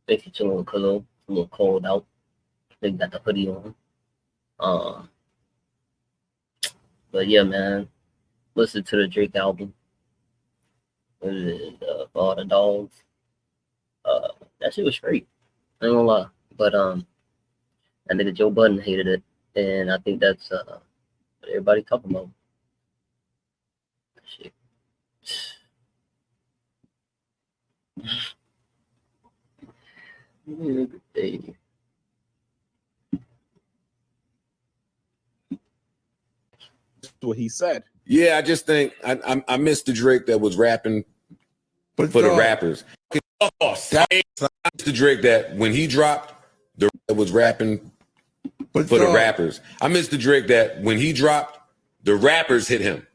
Basically chilling with CuZo. It's a little cold out. They got the hoodie on. Um, but yeah, man. Listen to the Drake album. What is it? For all the dogs. That shit was great. I ain't gonna lie. But that nigga Joe Budden hated it, and I think that's what everybody talking about. Shit. Hey. What he said. Yeah, I just think I missed the Drake that was rapping for the rappers. That's the Drake that when he dropped, that was rapping for the rappers. I missed the Drake that when he dropped, the rappers hit him.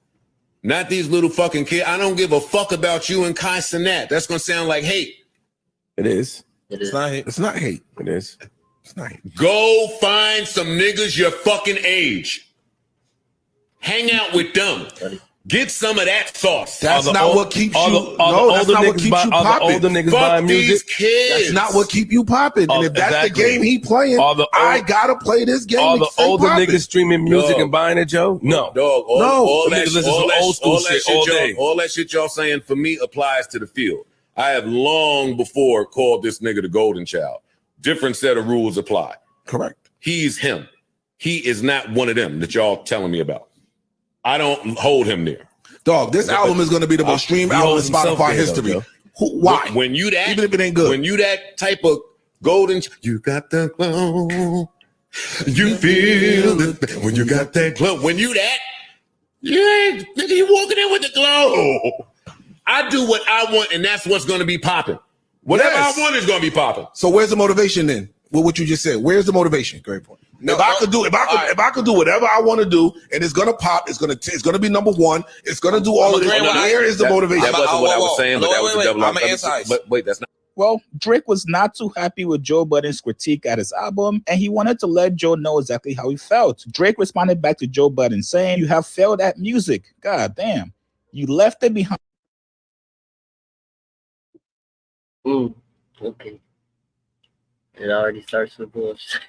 Not these little fucking kids. I don't give a fuck about you and Kai Cenat. That's gonna sound like hate. It is. It's not hate. It's not hate. It is. It's not hate. Go find some niggas your fucking age. Hang out with them. Get some of that sauce. That's not what keeps you. No, that's not what keeps you popping. Fuck these kids. That's not what keep you popping. And if that's the game he playing, I gotta play this game. All the older niggas streaming music and buying it, Joe. No, all that shit y'all saying for me applies to the field. I have long before called this nigga the golden child. Different set of rules apply. Correct. He's him. He is not one of them that y'all telling me about. I don't hold him there. Dog, this album is going to be the most streamed album in Spotify history. Why? When you that, even if it ain't good. When you that type of golden, you got the glow. You feel it when you got that glow. When you that, yeah, you walking in with the glow. I do what I want, and that's what's going to be popping. Whatever I want is going to be popping. So where's the motivation then? With what you just said, where's the motivation? Great point. If I could do whatever I want to do, and it's gonna pop, it's gonna be number one. It's gonna do all of this. Where is the motivation? That wasn't what I was saying, but that was the double. I'm answer. But wait, that's not. Well, Drake was not too happy with Joe Budden's critique at his album, and he wanted to let Joe know exactly how he felt. Drake responded back to Joe Budden saying, "You have failed at music. God damn, you left it behind." Okay. It already starts with bullshit.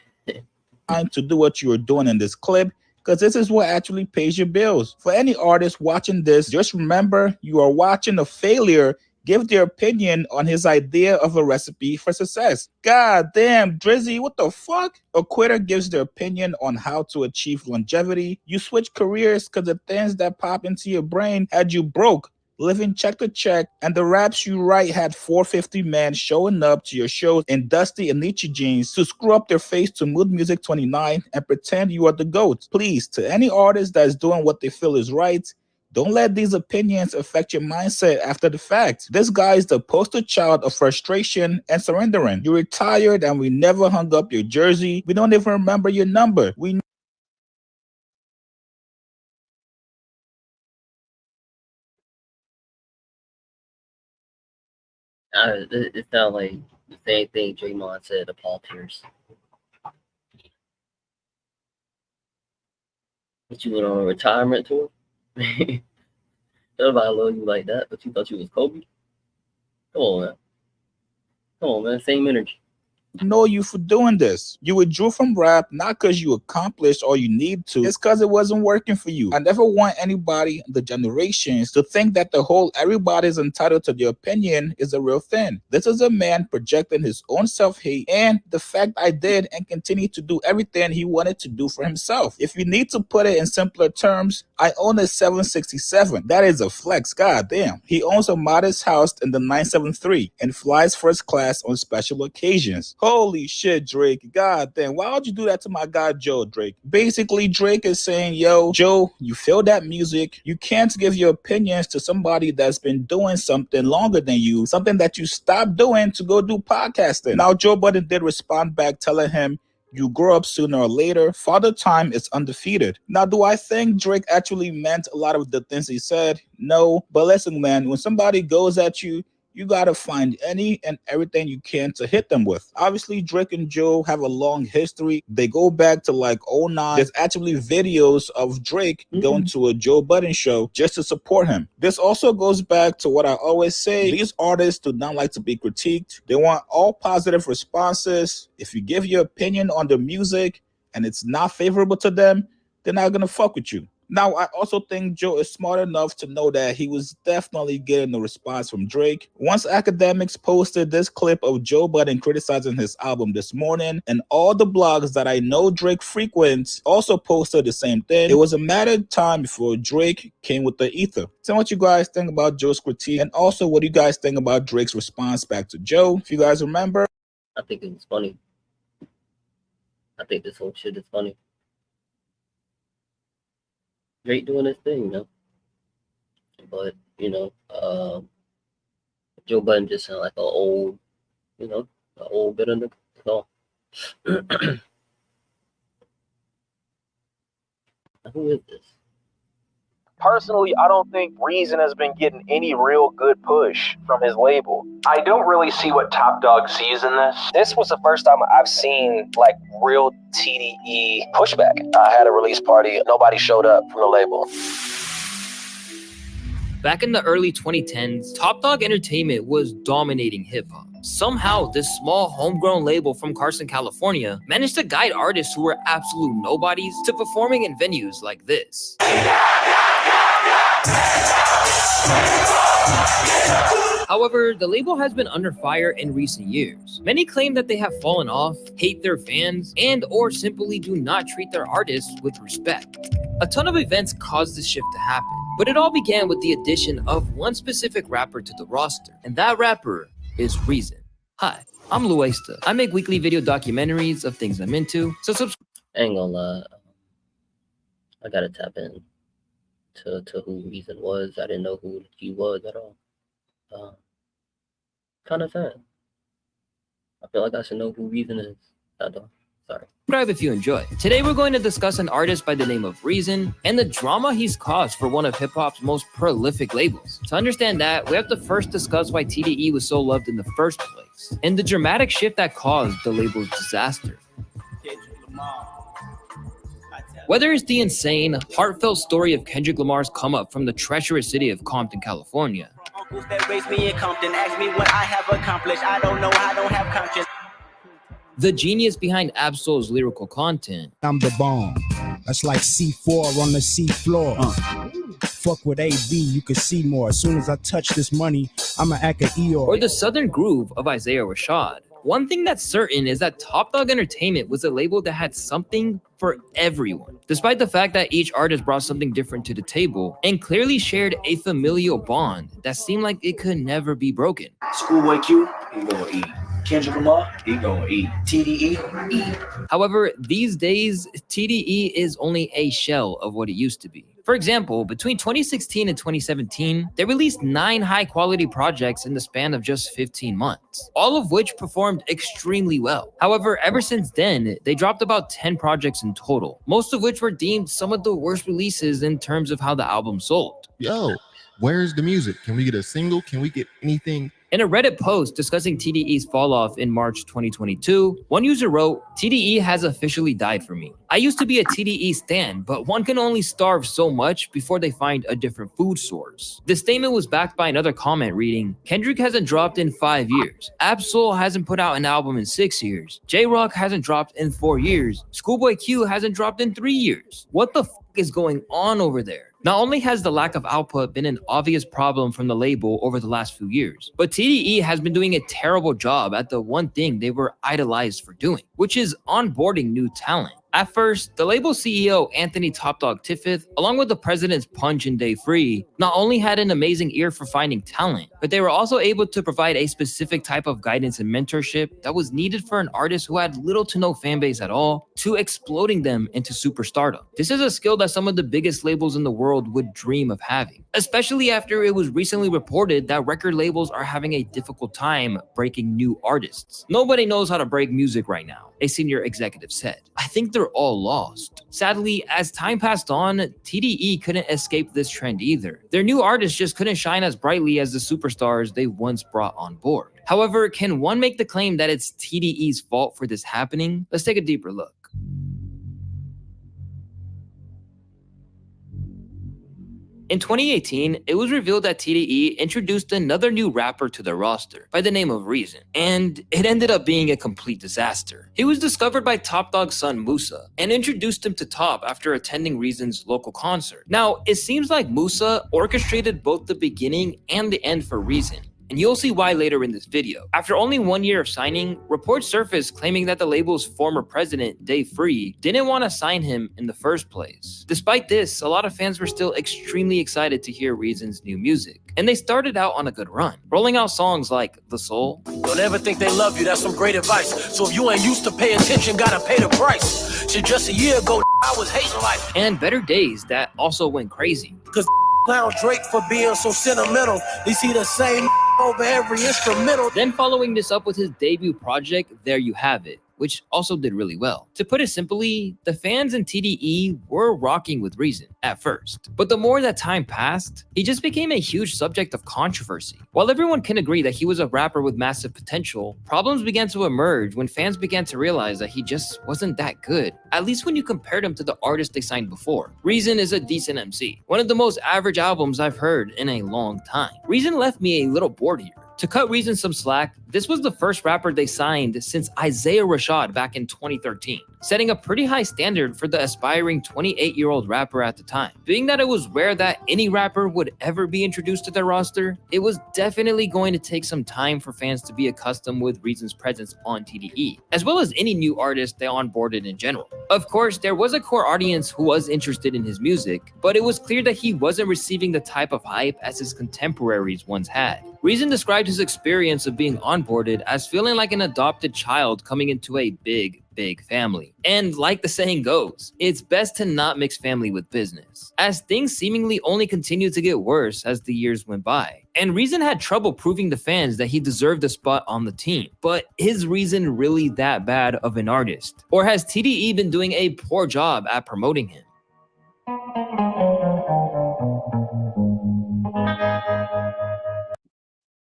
To do what you were doing in this clip, because this is what actually pays your bills. For any artist watching this, just remember you are watching a failure give their opinion on his idea of a recipe for success. God damn, Drizzy, what the fuck? A quitter gives their opinion on how to achieve longevity. You switch careers because the things that pop into your brain had you broke, living check to check, and the raps you write had 450 men showing up to your shows in dusty and Nietzsche jeans to screw up their face to Mood Music 29 and pretend you are the GOAT. Please, to any artist that is doing what they feel is right, don't let these opinions affect your mindset after the fact. This guy is the poster child of frustration and surrendering. You retired and we never hung up your jersey. We don't even remember your number. It sounds like the same thing Draymond said to Paul Pierce. But you went on a retirement tour? Nobody love you like that, but you thought you was Kobe? Come on, man. Come on, man. Same energy. Know you for doing this. You withdrew from rap not because you accomplished all you need to, it's because it wasn't working for you. I never want anybody in the generations to think that the whole everybody's entitled to their opinion is a real thing. This is a man projecting his own self-hate and the fact I did and continue to do everything he wanted to do for himself. If you need to put it in simpler terms, I own a 767. That is a flex. God damn. He owns a modest house in the 973 and flies first class on special occasions. Holy shit, Drake. God damn. Why would you do that to my guy, Joe, Drake? Basically, Drake is saying, yo, Joe, you feel that music. You can't give your opinions to somebody that's been doing something longer than you, something that you stopped doing to go do podcasting. Now, Joe Budden did respond back telling him, you grow up sooner or later. Father Time is undefeated. Now, do I think Drake actually meant a lot of the things he said? No. But listen, man, when somebody goes at you, you gotta find any and everything you can to hit them with. Obviously, Drake and Joe have a long history. They go back to like '09. There's actually videos of Drake going to a Joe Budden show just to support him. This also goes back to what I always say. These artists do not like to be critiqued. They want all positive responses. If you give your opinion on the music and it's not favorable to them, they're not gonna fuck with you. Now, I also think Joe is smart enough to know that he was definitely getting a response from Drake. Once Academics posted this clip of Joe Budden criticizing his album this morning, and all the blogs that I know Drake frequents also posted the same thing, it was a matter of time before Drake came with the ether. Tell me what you guys think about Joe's critique, and also what do you guys think about Drake's response back to Joe, if you guys remember. I think it was funny. I think this whole shit is funny. Drake doing his thing, you know. But, you know, Joe Budden just sound like an old, you know, an old bit of nigga. So, who is this? Personally, I don't think Reason has been getting any real good push from his label. I don't really see what Top Dog sees in this. This was the first time I've seen like real TDE pushback. I had a release party. Nobody showed up from the label. Back in the early 2010s, Top Dog Entertainment was dominating hip-hop. Somehow, this small homegrown label from Carson, California, managed to guide artists who were absolute nobodies to performing in venues like this. However, the label has been under fire in recent years. Many claim that they have fallen off, hate their fans, and or simply do not treat their artists with respect. A ton of events caused this shift to happen, but it all began with the addition of one specific rapper to the roster, and that rapper is Reason. Hi, I'm Luesta. I make weekly video documentaries of things I'm into, so subscribe. I ain't gonna lie. I gotta tap in to who Reason was. I didn't know who he was at all. Kind of sad. I feel like I should know who Reason is. I don't. Sorry. Subscribe if you enjoy. Today we're going to discuss an artist by the name of Reason and the drama he's caused for one of hip-hop's most prolific labels. To understand that, we have to first discuss why TDE was so loved in the first place, and the dramatic shift that caused the label's disaster. Whether it's the insane, heartfelt story of Kendrick Lamar's come up from the treacherous city of Compton, California, that raised me in Compton, ask me what I have accomplished. I don't know, I don't have conscience. the genius behind Absol's lyrical content, I'm the bomb. That's like C4 on the seafloor. Fuck with AB, you can see more. As soon as I touch this money, I'ma act a Eeyore. or the southern groove of Isaiah Rashad. One thing that's certain is that Top Dog Entertainment was a label that had something for everyone. Despite the fact that each artist brought something different to the table and clearly shared a familial bond that seemed like it could never be broken. Schoolboy Q, he gonna eat. Kendrick Lamar, he gonna eat. TDE, eat. However, these days, TDE is only a shell of what it used to be. For example, between 2016 and 2017, they released 9 high-quality projects in the span of just 15 months, all of which performed extremely well. However, ever since then, they dropped about 10 projects in total, most of which were deemed some of the worst releases in terms of how the album sold. Yo, where's the music? Can we get a single? Can we get anything? In a Reddit post discussing TDE's fall off in March 2022, one user wrote, "TDE has officially died for me. I used to be a TDE stan, but one can only starve so much before they find a different food source." The statement was backed by another comment reading, "Kendrick hasn't dropped in 5 years. Absol hasn't put out an album in 6 years. J-Rock hasn't dropped in 4 years. Schoolboy Q hasn't dropped in 3 years. What the f is going on over there?" Not only has the lack of output been an obvious problem from the label over the last few years, but TDE has been doing a terrible job at the one thing they were idolized for doing, which is onboarding new talent. At first, the label CEO Anthony Top Dog Tiffith, along with the presidents Punch and Dave Free, not only had an amazing ear for finding talent, but they were also able to provide a specific type of guidance and mentorship that was needed for an artist who had little to no fan base at all, to exploding them into superstardom. This is a skill that some of the biggest labels in the world would dream of having. especially after it was recently reported that record labels are having a difficult time breaking new artists. Nobody knows how to break music right now, a senior executive said. I think they're all lost. Sadly, as time passed on, TDE couldn't escape this trend either. Their new artists just couldn't shine as brightly as the superstars they once brought on board. However, can one make the claim that it's TDE's fault for this happening? Let's take a deeper look. In 2018, it was revealed that TDE introduced another new rapper to the roster by the name of Reason, and it ended up being a complete disaster. He was discovered by Top Dog's son Musa and introduced him to Top after attending Reason's local concert. Now, it seems like Musa orchestrated both the beginning and the end for Reason, and you'll see why later in this video. After only 1 year of signing, reports surfaced claiming that the label's former president, Dave Free, didn't want to sign him in the first place. Despite this, a lot of fans were still extremely excited to hear Reason's new music, and they started out on a good run, rolling out songs like The Soul. Don't ever think they love you, that's some great advice. So if you ain't used to pay attention, gotta pay the price. Shit, just a year ago, I was hating life. And Better Days, that also went crazy. Cause clown Drake for being so sentimental. They see the same over every instrumental. Then following this up with his debut project, There You Have It, which also did really well. To put it simply, the fans in TDE were rocking with Reason at first. But the more that time passed, he just became a huge subject of controversy. While everyone can agree that he was a rapper with massive potential, problems began to emerge when fans began to realize that he just wasn't that good, at least when you compared him to the artists they signed before. Reason is a decent MC, one of the most average albums I've heard in a long time. Reason left me a little bored here. To cut Reason some slack, this was the first rapper they signed since Isaiah Rashad back in 2013, setting a pretty high standard for the aspiring 28-year-old rapper at the time. Being that it was rare that any rapper would ever be introduced to their roster, it was definitely going to take some time for fans to be accustomed with Reason's presence on TDE, as well as any new artist they onboarded in general. Of course, there was a core audience who was interested in his music, but it was clear that he wasn't receiving the type of hype as his contemporaries once had. Reason described his experience of being onboarded as feeling like an adopted child coming into a big family. And like the saying goes, it's best to not mix family with business, as things seemingly only continued to get worse as the years went by. And Reason had trouble proving to fans that he deserved a spot on the team. But is Reason really that bad of an artist? Or has TDE been doing a poor job at promoting him?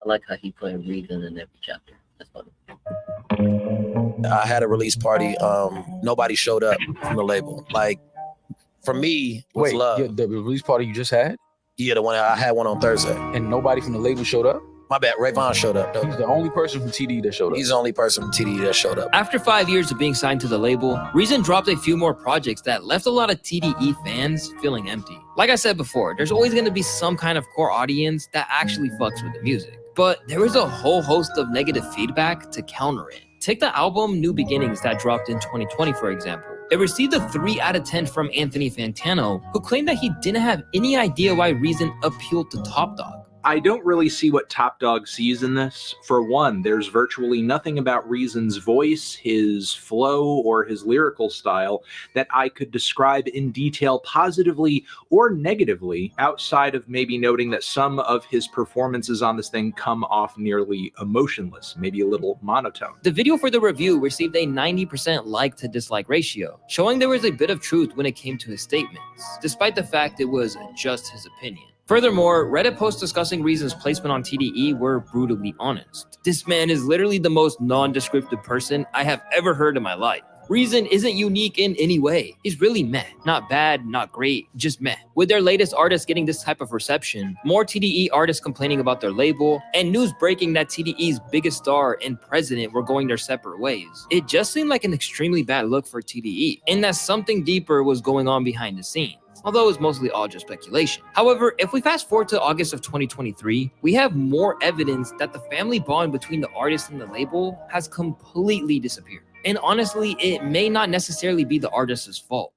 I like how he put Reason in every chapter. That's funny. I had a release party. Nobody showed up from the label. Like, for me, was love. The release party you just had? Yeah, the one I had one on Thursday. And nobody from the label showed up? My bad, Rayvon showed up, though. He's the only person from TDE that showed up. He's the only person from TDE that showed up. After 5 years of being signed to the label, Reason dropped a few more projects that left a lot of TDE fans feeling empty. Like I said before, there's always going to be some kind of core audience that actually fucks with the music. But there is a whole host of negative feedback to counter it. Take the album New Beginnings that dropped in 2020, for example. It received a 3 out of 10 from Anthony Fantano, who claimed that he didn't have any idea why Reason appealed to Top Dog. I don't really see what Top Dog sees in this. For one, there's virtually nothing about Reason's voice, his flow, or his lyrical style that I could describe in detail positively or negatively, outside of maybe noting that some of his performances on this thing come off nearly emotionless, maybe a little monotone. The video for the review received a 90% like to dislike ratio, showing there was a bit of truth when it came to his statements, despite the fact it was just his opinion. Furthermore, Reddit posts discussing Reason's placement on TDE were brutally honest. This man is literally the most non-descriptive person I have ever heard in my life. Reason isn't unique in any way. He's really meh. Not bad, not great, just meh. With their latest artists getting this type of reception, more TDE artists complaining about their label, and news breaking that TDE's biggest star and president were going their separate ways, it just seemed like an extremely bad look for TDE, and that something deeper was going on behind the scenes, although it's mostly all just speculation. However, if we fast forward to August of 2023, we have more evidence that the family bond between the artist and the label has completely disappeared. And honestly, it may not necessarily be the artist's fault.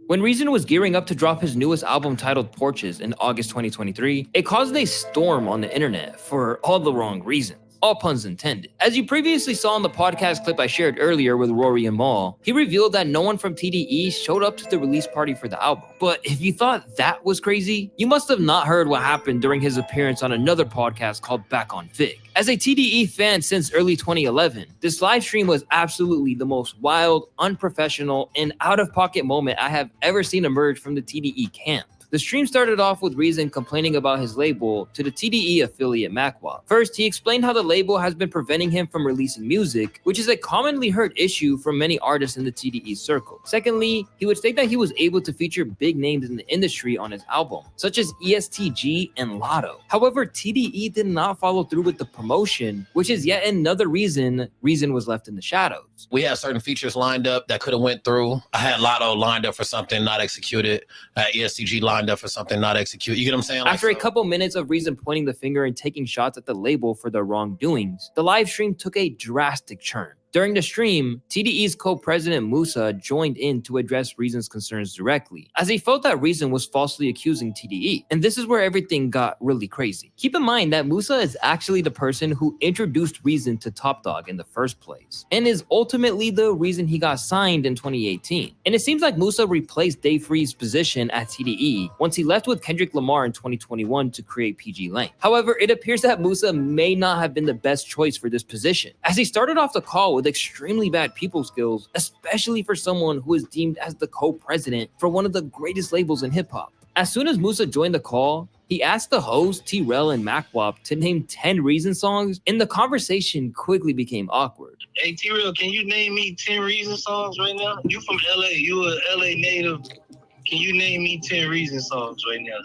When Reason was gearing up to drop his newest album titled Porches in August 2023, it caused a storm on the internet for all the wrong reasons. all puns intended. As you previously saw in the podcast clip I shared earlier with Rory and Maul, he revealed that no one from TDE showed up to the release party for the album. But if you thought that was crazy, you must have not heard what happened during his appearance on another podcast called Back on Fig. As a TDE fan since early 2011, this live stream was absolutely the most wild, unprofessional, and out-of-pocket moment I have ever seen emerge from the TDE camp. The stream started off with Reason complaining about his label to the TDE affiliate MacWop. First, he explained how the label has been preventing him from releasing music, which is a commonly heard issue from many artists in the TDE circle. Secondly, he would state that he was able to feature big names in the industry on his album, such as ESTG and Lotto. However, TDE did not follow through with the promotion, which is yet another reason Reason was left in the shadows. We had certain features lined up that could have went through. I had Lotto lined up for something, not executed. I had ESTG lined up for something, not executed. You get what I'm saying? After a couple minutes of Reason pointing the finger and taking shots at the label for their wrongdoings, the live stream took a drastic turn. During the stream, TDE's co-president Musa joined in to address Reason's concerns directly, as he felt that Reason was falsely accusing TDE. And this is where everything got really crazy. Keep in mind that Musa is actually the person who introduced Reason to Top Dawg in the first place, and is ultimately the reason he got signed in 2018. And it seems like Musa replaced Dave Free's position at TDE once he left with Kendrick Lamar in 2021 to create PG Lang. However, it appears that Musa may not have been the best choice for this position, as he started off the call with extremely bad people skills, especially for someone who is deemed as the co-president for one of the greatest labels in hip-hop. As soon as Musa joined the call, he asked the host, T-Rel and MacWop, to name 10 Reason songs, and the conversation quickly became awkward. Hey, T-Rel, can you name me 10 Reason songs right now? You from LA, you a LA native. Can you name me 10 Reason songs right now?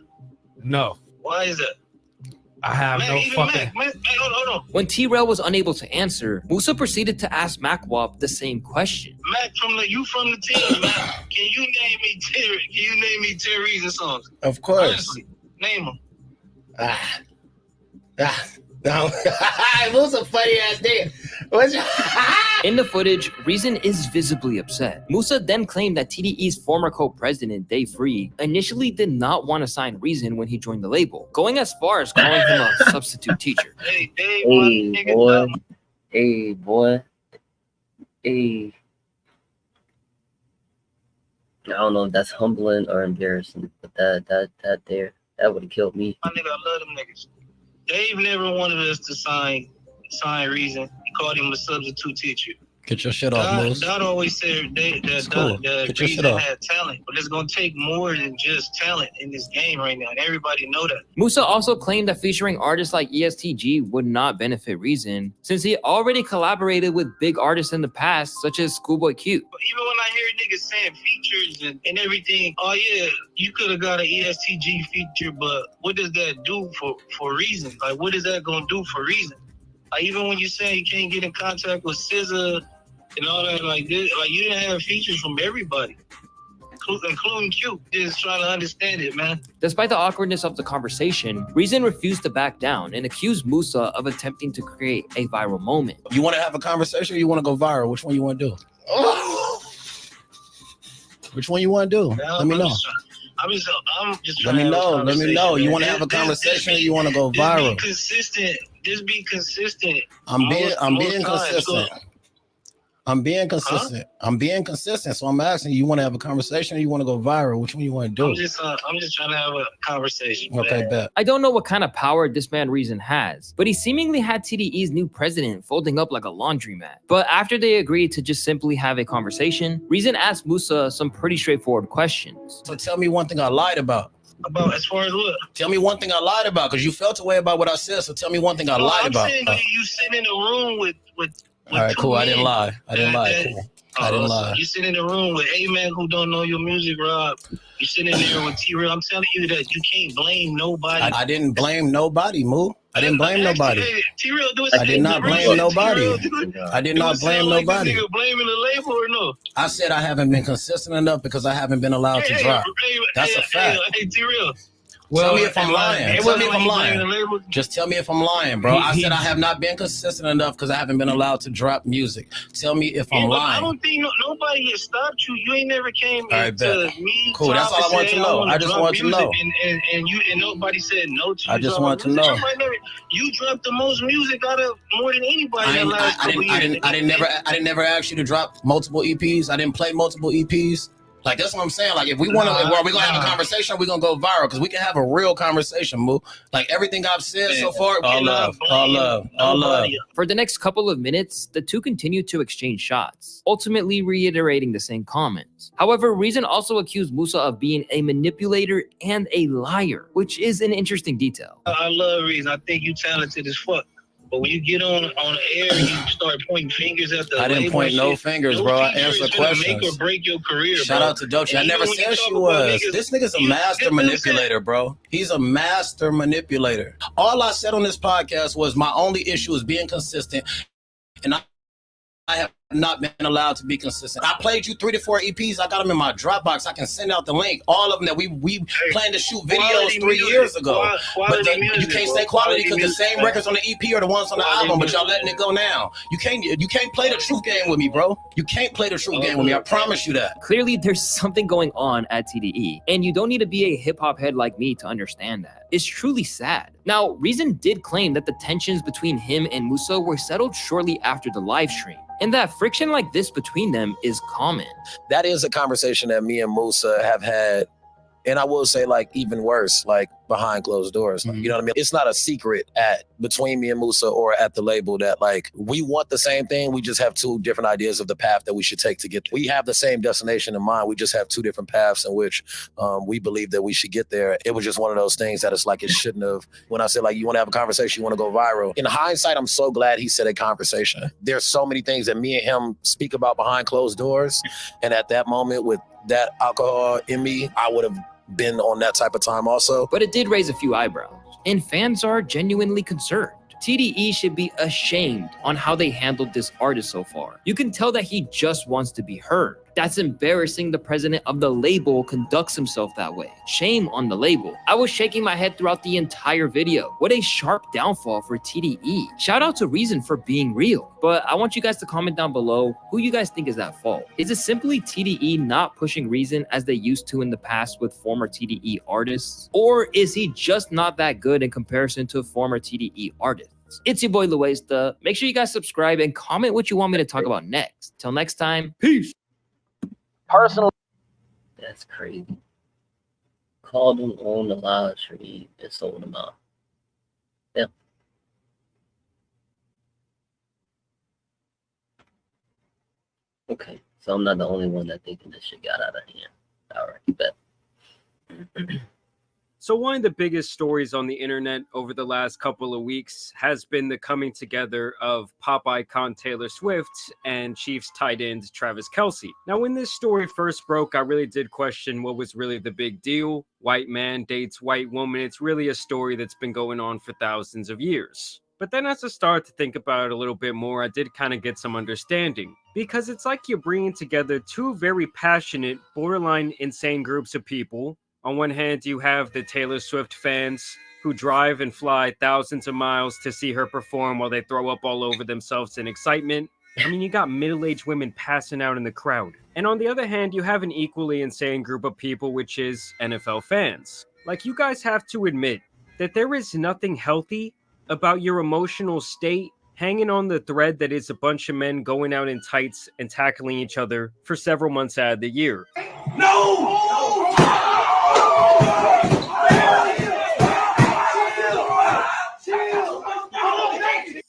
No. Why is that? I have no fucking... hold on. When T-Rel was unable to answer, Musa proceeded to ask MacWop the same question. Mac, you from the team, Mac. Can you name me 10 Reason songs? Of course. Honestly, name them. No. It was a funny ass name. In the footage, Reason is visibly upset. Musa then claimed that TDE's former co-president, Dave Free, initially did not want to sign Reason when he joined the label, going as far as calling him a substitute teacher. Hey, Dave, Hey, boy. I don't know if that's humbling or embarrassing, but that would have killed me. My nigga, I love them niggas. Dave never wanted us to sign Reason. He called him a substitute teacher. Get your shit off, Moose. Dot always said that Reason had talent, but it's gonna take more than just talent in this game right now, and everybody know that. Musa also claimed that featuring artists like ESTG would not benefit Reason, since he already collaborated with big artists in the past, such as Schoolboy Q. But even when I hear niggas saying features and everything, oh yeah, you could have got an ESTG feature, but what does that do for Reason? Like, what is that gonna do for Reason? Like, even when you say you can't get in contact with SZA and all that, like this, like you didn't have features from everybody, including Q. Just trying to understand it, man. Despite the awkwardness of the conversation, Reason refused to back down and accused Musa of attempting to create a viral moment. You want to have a conversation or you want to go viral? Which one you want to do? Which one you want to do? Let me know. I'm just Let me know. Let me know. You want to have a conversation or you want to go viral? Just be consistent. I'm being consistent. I'm being consistent. I'm being consistent. So I'm asking you, want to have a conversation or you want to go viral? Which one you want to do? I'm just trying to have a conversation. Okay, bet. I don't know what kind of power this man Reason has, but he seemingly had TDE's new president folding up like a laundromat. But after they agreed to just simply have a conversation, Reason asked Musa some pretty straightforward questions. So tell me one thing I lied about. About as far as what? Tell me one thing I lied about, because you felt a way about what I said. So tell me one thing I lied about. You sit in a room with all right, cool. I didn't lie. Cool. I didn't lie. You sit in the room with A-Man who don't know your music, Rob. You sit in there with T-Real. I'm telling you that you can't blame nobody. I didn't blame nobody, Moo. I didn't blame nobody. T-Real, I did not blame nobody. I did not blame nobody. You blaming the label or no? I said I haven't been consistent enough because I haven't been allowed to drop. That's a fact. Hey, T-Real. Tell me if I'm lying. Tell me if I'm lying. Just tell me if I'm lying, bro. I said I have not been consistent enough because I haven't been allowed to drop music. Tell me if I'm lying. I don't think nobody has stopped you. You ain't never came to me. Cool. That's all I want to know. I just want to know. And nobody said no to you. I just want to know. You dropped the most music out of more than anybody in the last couple years. I didn't never ask you to drop multiple EPs. I didn't play multiple EPs. Like, that's what I'm saying. Like, if we want to, are we going to have a conversation, or we going to go viral? Because we can have a real conversation, Moo. Like, everything I've said so far, all love. For the next couple of minutes, the two continue to exchange shots, ultimately reiterating the same comments. However, Reason also accused Musa of being a manipulator and a liar, which is an interesting detail. I love Reason. I think you talented as fuck. But when you get on the air, you start pointing fingers at the I didn't point no fingers, bro. I answered questions. Make or break your career, Shout out to Dochi. I never said she was. This nigga's a master manipulator, bro. He's a master manipulator. All I said on this podcast was my only issue is being consistent, and I have not been allowed to be consistent. I played you 3 to 4 EPs. I got them in my Dropbox. I can send out the link. All of them that we planned to shoot videos 3 years ago. But you can't say quality because the same records on the EP are the ones on the album, but y'all letting it go now. You can't play the truth game with me, bro. You can't play the truth game with me. I promise you that. Clearly, there's something going on at TDE, and you don't need to be a hip-hop head like me to understand that. It's truly sad. Now, Reason did claim that the tensions between him and Musa were settled shortly after the live stream, and that friction like this between them is common. That is a conversation that me and Musa have had, and I will say, like, even worse, like, behind closed doors. Like, you know what I mean? It's not a secret between me and Musa or at the label that, like, we want the same thing. We just have 2 different ideas of the path that we should take to get there. We have the same destination in mind. We just have 2 different paths in which we believe that we should get there. It was just one of those things that it's like it shouldn't have. When I said, like, you want to have a conversation, you want to go viral. In hindsight, I'm so glad he said a conversation. There's so many things that me and him speak about behind closed doors. And at that moment, with that alcohol in me, I would have been on that type of time also. But it did raise a few eyebrows, and fans are genuinely concerned. TDE should be ashamed on how they handled this artist so far. You can tell that he just wants to be heard. That's embarrassing. The president of the label conducts himself that way. Shame on the label. I was shaking my head throughout the entire video. What a sharp downfall for TDE. Shout out to Reason for being real. But I want you guys to comment down below who you guys think is at fault. Is it simply TDE not pushing Reason as they used to in the past with former TDE artists? Or is he just not that good in comparison to former TDE artists? It's your boy Luesta. Make sure you guys subscribe and comment what you want me to talk about next. Till next time, peace. Personally, that's crazy. Called him on the live stream and sold him out. Yeah. Okay, so I'm not the only one that thinking this shit got out of hand. All right, bet. So one of the biggest stories on the internet over the last couple of weeks has been the coming together of pop icon Taylor Swift and Chiefs tight end Travis Kelce. Now, when this story first broke, I really did question what was really the big deal. White man dates white woman. It's really a story that's been going on for thousands of years. But then as I started to think about it a little bit more, I did kind of get some understanding. Because it's like you're bringing together 2 very passionate, borderline insane groups of people. On one hand, you have the Taylor Swift fans who drive and fly thousands of miles to see her perform while they throw up all over themselves in excitement. I mean, you got middle-aged women passing out in the crowd. And on the other hand, you have an equally insane group of people, which is NFL fans. Like, you guys have to admit that there is nothing healthy about your emotional state hanging on the thread that is a bunch of men going out in tights and tackling each other for several months out of the year. No!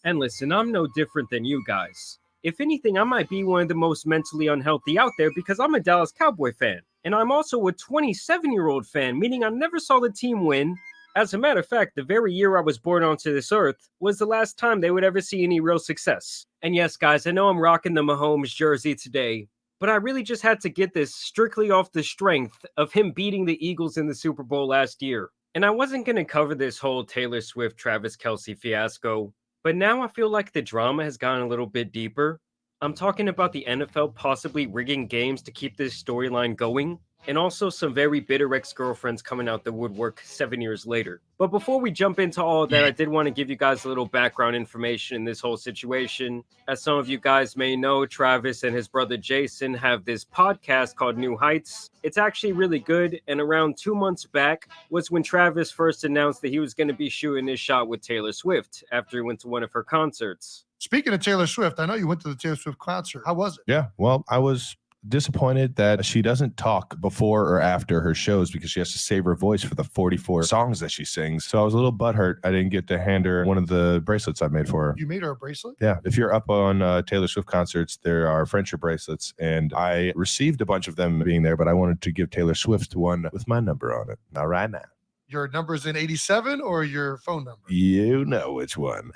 And listen, I'm no different than you guys. If anything, I might be one of the most mentally unhealthy out there because I'm a Dallas Cowboy fan. And I'm also a 27-year-old fan, meaning I never saw the team win. As a matter of fact, the very year I was born onto this earth was the last time they would ever see any real success. And yes, guys, I know I'm rocking the Mahomes jersey today, but I really just had to get this strictly off the strength of him beating the Eagles in the Super Bowl last year. And I wasn't going to cover this whole Taylor Swift, Travis Kelce fiasco, but now I feel like the drama has gone a little bit deeper. I'm talking about the NFL possibly rigging games to keep this storyline going. and also some very bitter ex-girlfriends coming out the woodwork 7 years later. But before we jump into all of that, I did want to give you guys a little background information in this whole situation. As some of you guys may know, Travis and his brother Jason have this podcast called New Heights. It's actually really good, and around 2 months back was when Travis first announced that he was going to be shooting his shot with Taylor Swift after he went to one of her concerts. Speaking of Taylor Swift, I know you went to the Taylor Swift concert. How was it? Yeah, well, I was disappointed that she doesn't talk before or after her shows because she has to save her voice for the 44 songs that she sings. So I was a little butthurt I didn't get to hand her one of the bracelets I made for her. You made her a bracelet? Yeah, if you're up on Taylor Swift concerts, there are friendship bracelets, and I received a bunch of them being there, but I wanted to give Taylor Swift one with my number on it. Not right now. Your number's in 87 or your phone number? You know which one.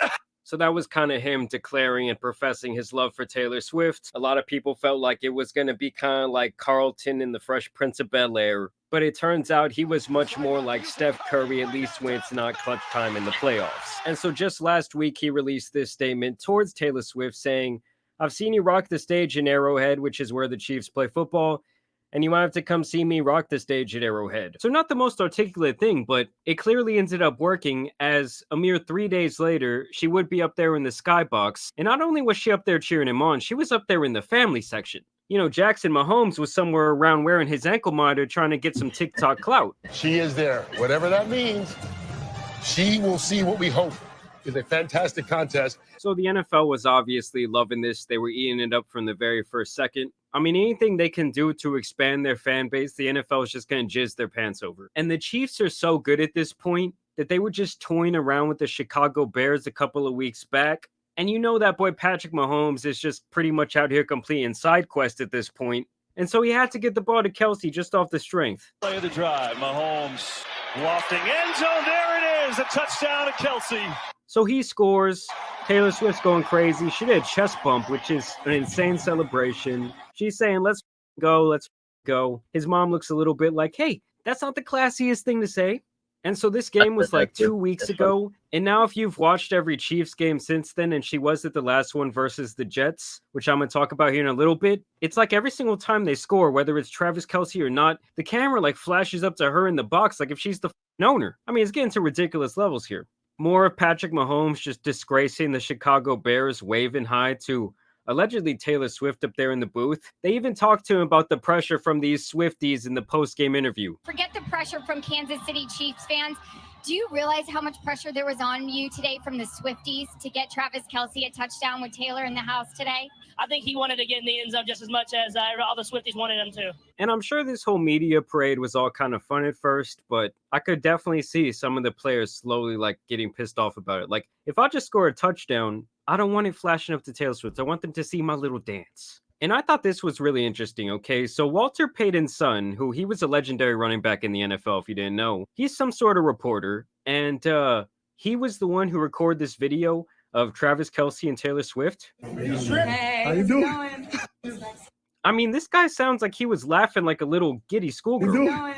So that was kind of him declaring and professing his love for Taylor Swift. A lot of people felt like it was going to be kind of like Carlton in the Fresh Prince of Bel-Air. But it turns out he was much more like Steph Curry, at least when it's not clutch time in the playoffs. And so just last week, he released this statement towards Taylor Swift saying, "I've seen you rock the stage in Arrowhead, which is where the Chiefs play football, and you might have to come see me rock the stage at Arrowhead." So not the most articulate thing, but it clearly ended up working, as a mere 3 days later, she would be up there in the skybox. And not only was she up there cheering him on, she was up there in the family section. You know, Jackson Mahomes was somewhere around wearing his ankle monitor trying to get some TikTok clout. She is there. Whatever that means, she will see what we hope is a fantastic contest. So the NFL was obviously loving this. They were eating it up from the very first second. I mean, anything they can do to expand their fan base, the NFL is just going to jizz their pants over. And the Chiefs are so good at this point that they were just toying around with the Chicago Bears a couple of weeks back. And you know that boy Patrick Mahomes is just pretty much out here completing side quests at this point. And so he had to get the ball to Kelsey just off the strength. Play of the drive. Mahomes lofting end zone. There it is. A touchdown to Kelsey. So he scores. Taylor Swift's going crazy. She did a chest bump, which is an insane celebration. She's saying, let's go, let's go. His mom looks a little bit like, hey, that's not the classiest thing to say. And so this game was like 2 weeks ago. And now if you've watched every Chiefs game since then, and she was at the last one versus the Jets, which I'm going to talk about here in a little bit, it's like every single time they score, whether it's Travis Kelsey or not, the camera like flashes up to her in the box like if she's the owner. I mean, it's getting to ridiculous levels here. More of Patrick Mahomes just disgracing the Chicago Bears, waving hi to allegedly Taylor Swift up there in the booth. They even talked to him about the pressure from these Swifties in the post-game interview. Forget the pressure from Kansas City Chiefs fans. Do you realize how much pressure there was on you today from the Swifties to get Travis Kelsey a touchdown with Taylor in the house today? I think he wanted to get in the end zone just as much as all the Swifties wanted him to. And I'm sure this whole media parade was all kind of fun at first, but I could definitely see some of the players slowly like getting pissed off about it. Like, if I just score a touchdown, I don't want it flashing up to Taylor Swift. I want them to see my little dance. And I thought this was really interesting, okay? So Walter Payton's son, who he was a legendary running back in the NFL, if you didn't know, he's some sort of reporter. And he was the one who recorded this video of Travis Kelsey and Taylor Swift. Hey, how you doing? I mean, this guy sounds like he was laughing like a little giddy schoolgirl.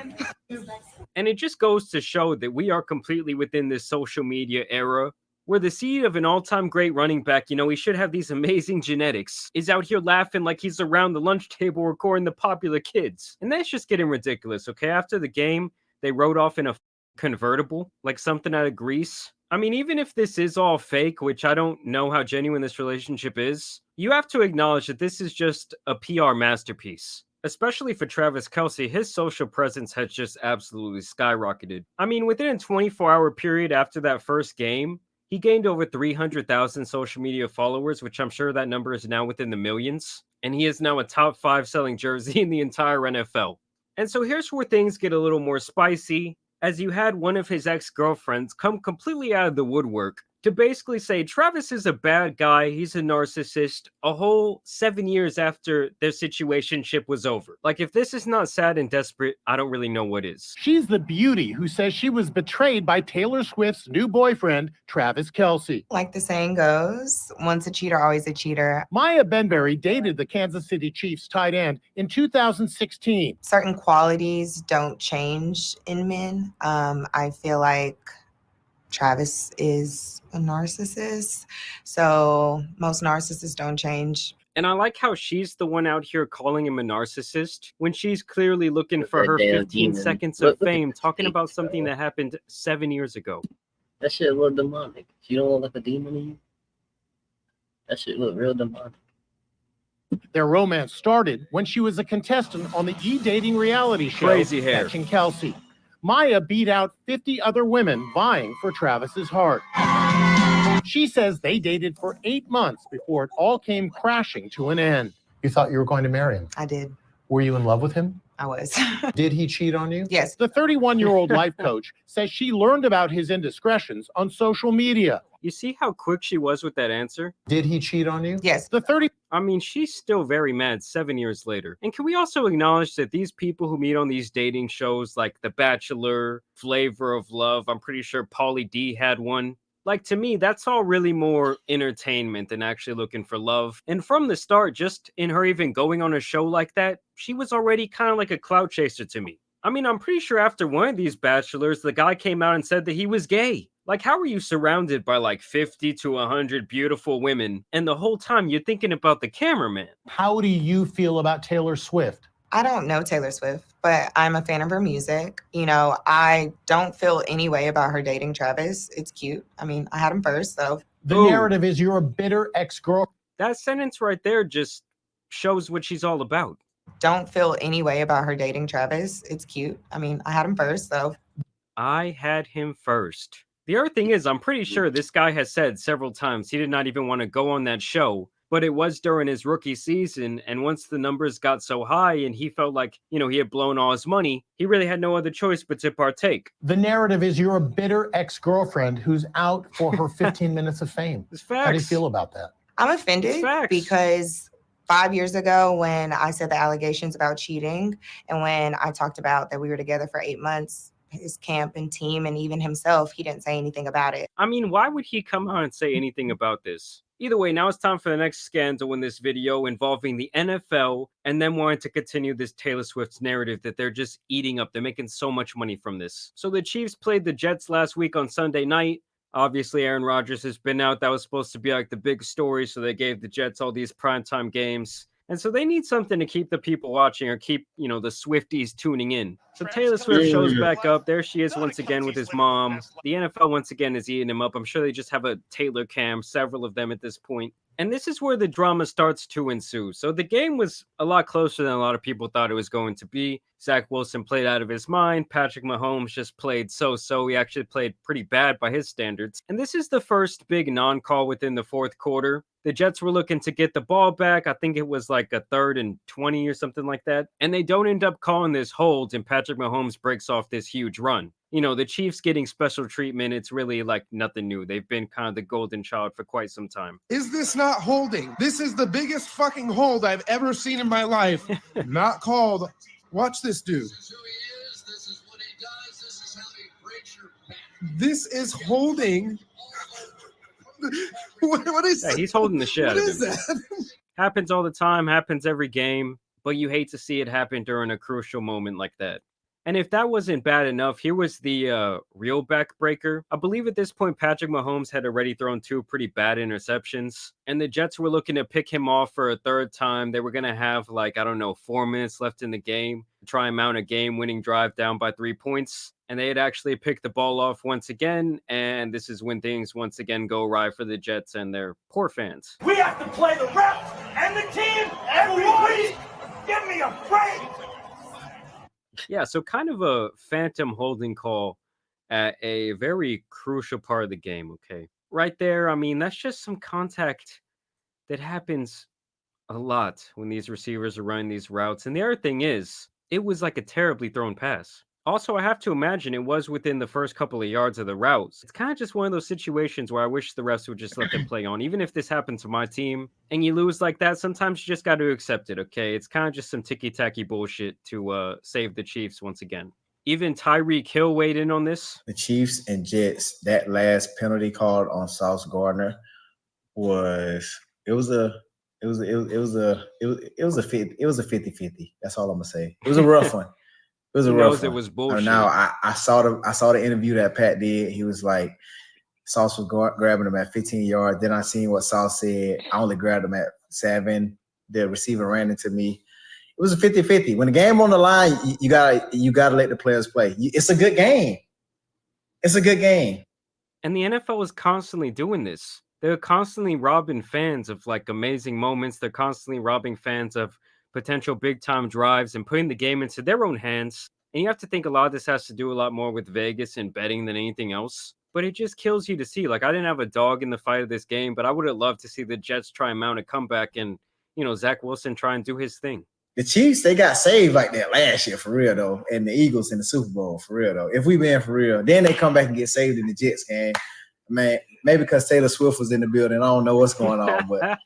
And it just goes to show that we are completely within this social media era where the seed of an all-time great running back, you know, he should have these amazing genetics, is out here laughing like he's around the lunch table recording the popular kids. And that's just getting ridiculous, okay? After the game, they rode off in a convertible, like something out of Greece. I mean, even if this is all fake, which I don't know how genuine this relationship is, you have to acknowledge that this is just a PR masterpiece. Especially for Travis Kelsey, his social presence has just absolutely skyrocketed. I mean, within a 24-hour period after that first game, he gained over 300,000 social media followers, which I'm sure that number is now within the millions. And he is now a top 5 selling jersey in the entire NFL. And so here's where things get a little more spicy, as you had one of his ex-girlfriends come completely out of the woodwork to basically say Travis is a bad guy, he's a narcissist, a whole 7 years after their situationship was over. Like, if this is not sad and desperate, I don't really know what is. She's the beauty who says she was betrayed by Taylor Swift's new boyfriend, Travis Kelsey. Like the saying goes, once a cheater, always a cheater. Maya Benberry dated the Kansas City Chiefs tight end in 2016. Certain qualities don't change in men. I feel like Travis is a narcissist, so most narcissists don't change. And I like how she's the one out here calling him a narcissist when she's clearly looking for that her damn 15 demon. seconds Look of at fame, the talking about face, something bro. that happened 7 years ago. That shit look demonic. You don't look like a demon in you? That shit look real demonic. Their romance started when she was a contestant on the e-dating reality show, Crazy hair. Catching Kelsey. Maya beat out 50 other women vying for Travis's heart. She says they dated for 8 months before it all came crashing to an end. You thought you were going to marry him? I did. Were you in love with him? I was. Did he cheat on you? Yes. The 31-year-old life coach says she learned about his indiscretions on social media. You see how quick she was with that answer? Did he cheat on you? Yes. I mean, she's still very mad 7 years later. And can we also acknowledge that these people who meet on these dating shows like The Bachelor, Flavor of Love, I'm pretty sure Pauly D had one. Like, to me, that's all really more entertainment than actually looking for love. And from the start, just in her even going on a show like that, she was already kind of like a clout chaser to me. I mean, I'm pretty sure after one of these bachelors, the guy came out and said that he was gay. Like, how are you surrounded by like 50 to 100 beautiful women, and the whole time you're thinking about the cameraman? How do you feel about Taylor Swift? I don't know Taylor Swift, but I'm a fan of her music. You know, I don't feel any way about her dating Travis. It's cute. I mean, I had him first, so. The narrative is you're a bitter ex-girl. That sentence right there just shows what she's all about. Don't feel any way about her dating Travis. It's cute. I mean, I had him first, so. I had him first. The other thing is, I'm pretty sure this guy has said several times he did not even want to go on that show, but it was during his rookie season, and once the numbers got so high and he felt like, you know, he had blown all his money, he really had no other choice but to partake. The narrative is you're a bitter ex-girlfriend who's out for her 15 minutes of fame. It's facts. How do you feel about that? I'm offended because 5 years ago when I said the allegations about cheating and when I talked about that we were together for 8 months, his camp and team and even himself, he didn't say anything about it. I mean, why would he come out and say anything about this? Either way, now it's time for the next scandal in this video involving the NFL and them wanting to continue this Taylor Swift's narrative that they're just eating up. They're making so much money from this. So the Chiefs played the Jets last week on Sunday night. Obviously, Aaron Rodgers has been out. That was supposed to be like the big story. So they gave the Jets all these primetime games. And so they need something to keep the people watching or keep, you know, the Swifties tuning in. So Taylor Swift shows back up. There she is once again with his mom. The NFL once again is eating him up. I'm sure they just have a Taylor cam, several of them at this point. And this is where the drama starts to ensue. So the game was a lot closer than a lot of people thought it was going to be. Zach Wilson played out of his mind. Patrick Mahomes just played so-so. He actually played pretty bad by his standards. And this is the first big non-call within the fourth quarter. The Jets were looking to get the ball back. I think it was like a 3rd and 20 or something like that. And they don't end up calling this hold, and Patrick Mahomes breaks off this huge run. You know, the Chiefs getting special treatment, it's really like nothing new. They've been kind of the golden child for quite some time. Is this not holding? This is the biggest fucking hold I've ever seen in my life. Not called. Watch this dude. This is holding. What is that? He's holding the shit out of him. That? Happens all the time, happens every game, but you hate to see it happen during a crucial moment like that. And if that wasn't bad enough, here was the real backbreaker. I believe at this point, Patrick Mahomes had already thrown 2 pretty bad interceptions, and the Jets were looking to pick him off for a 3rd time. They were going to have, like, I don't know, 4 minutes left in the game to try and mount a game-winning drive down by 3 points. And they had actually picked the ball off once again, and this is when things once again go awry for the Jets and their poor fans. We have to play the reps and the team every week. Give me a break. Yeah, so kind of a phantom holding call at a very crucial part of the game, okay? Right there, I mean, that's just some contact that happens a lot when these receivers are running these routes. And the other thing is, it was like a terribly thrown pass. Also, I have to imagine it was within the first couple of yards of the routes. It's kind of just one of those situations where I wish the refs would just let them play on. Even if this happened to my team and you lose like that, sometimes you just got to accept it, okay? It's kind of just some ticky-tacky bullshit to save the Chiefs once again. Even Tyreek Hill weighed in on this. The Chiefs and Jets, that last penalty called on Sauce Gardner was a 50-50. That's all I'm gonna say. It was a rough one. It was a rough one. It was bullshit. Now I saw the interview that Pat did. He was like, Sauce was grabbing him at 15 yards. Then I seen what Sauce said. I only grabbed him at 7. the receiver ran into me. It was a 50-50. When the game on the line, you gotta let the players play. It's a good game. It's a good game. And the NFL is constantly doing this. They're constantly robbing fans of like amazing moments. They're constantly robbing fans of potential big time drives and putting the game into their own hands. And you have to think a lot of this has to do a lot more with Vegas and betting than anything else. But it just kills you to see. Like, I didn't have a dog in the fight of this game, but I would have loved to see the Jets try and mount a comeback and, Zach Wilson try and do his thing. The Chiefs, they got saved like that last year, for real, though. And the Eagles in the Super Bowl, for real, though. If we been for real, then they come back and get saved in the Jets game. Man, maybe because Taylor Swift was in the building. I don't know what's going on, but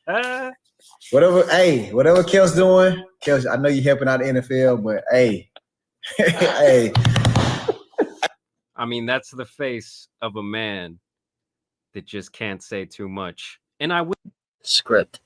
whatever Kel's doing, Kel, I know you're helping out the NFL, but hey. I mean, that's the face of a man that just can't say too much. And I will script.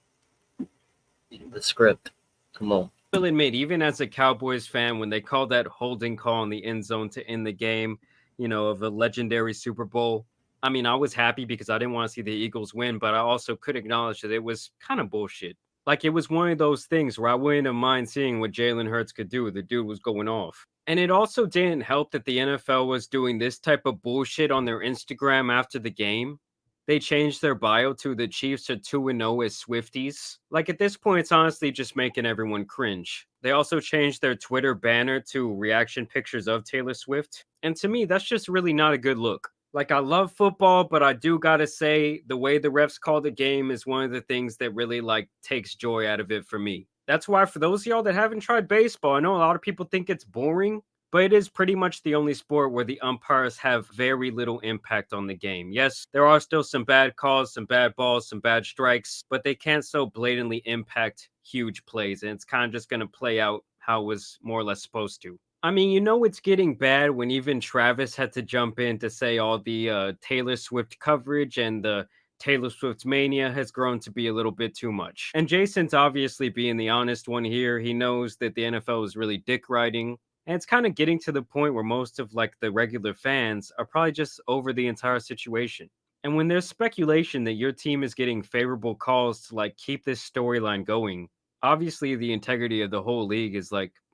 The script. Come on. Will admit, even as a Cowboys fan, when they called that holding call in the end zone to end the game, of a legendary Super Bowl, I mean, I was happy because I didn't want to see the Eagles win, but I also could acknowledge that it was kind of bullshit. Like, it was one of those things where I wouldn't have mind seeing what Jalen Hurts could do. The dude was going off. And it also didn't help that the NFL was doing this type of bullshit on their Instagram after the game. They changed their bio to the Chiefs are 2-0 as Swifties. Like, at this point, it's honestly just making everyone cringe. They also changed their Twitter banner to reaction pictures of Taylor Swift. And to me, that's just really not a good look. Like, I love football, but I do gotta say the way the refs call the game is one of the things that really, takes joy out of it for me. That's why for those of y'all that haven't tried baseball, I know a lot of people think it's boring, but it is pretty much the only sport where the umpires have very little impact on the game. Yes, there are still some bad calls, some bad balls, some bad strikes, but they can't so blatantly impact huge plays, and it's kind of just going to play out how it was more or less supposed to. I mean, it's getting bad when even Travis had to jump in to say all the Taylor Swift coverage and the Taylor Swift mania has grown to be a little bit too much. And Jason's obviously being the honest one here. He knows that the NFL is really dick riding. And it's kind of getting to the point where most of the regular fans are probably just over the entire situation. And when there's speculation that your team is getting favorable calls to keep this storyline going, obviously the integrity of the whole league is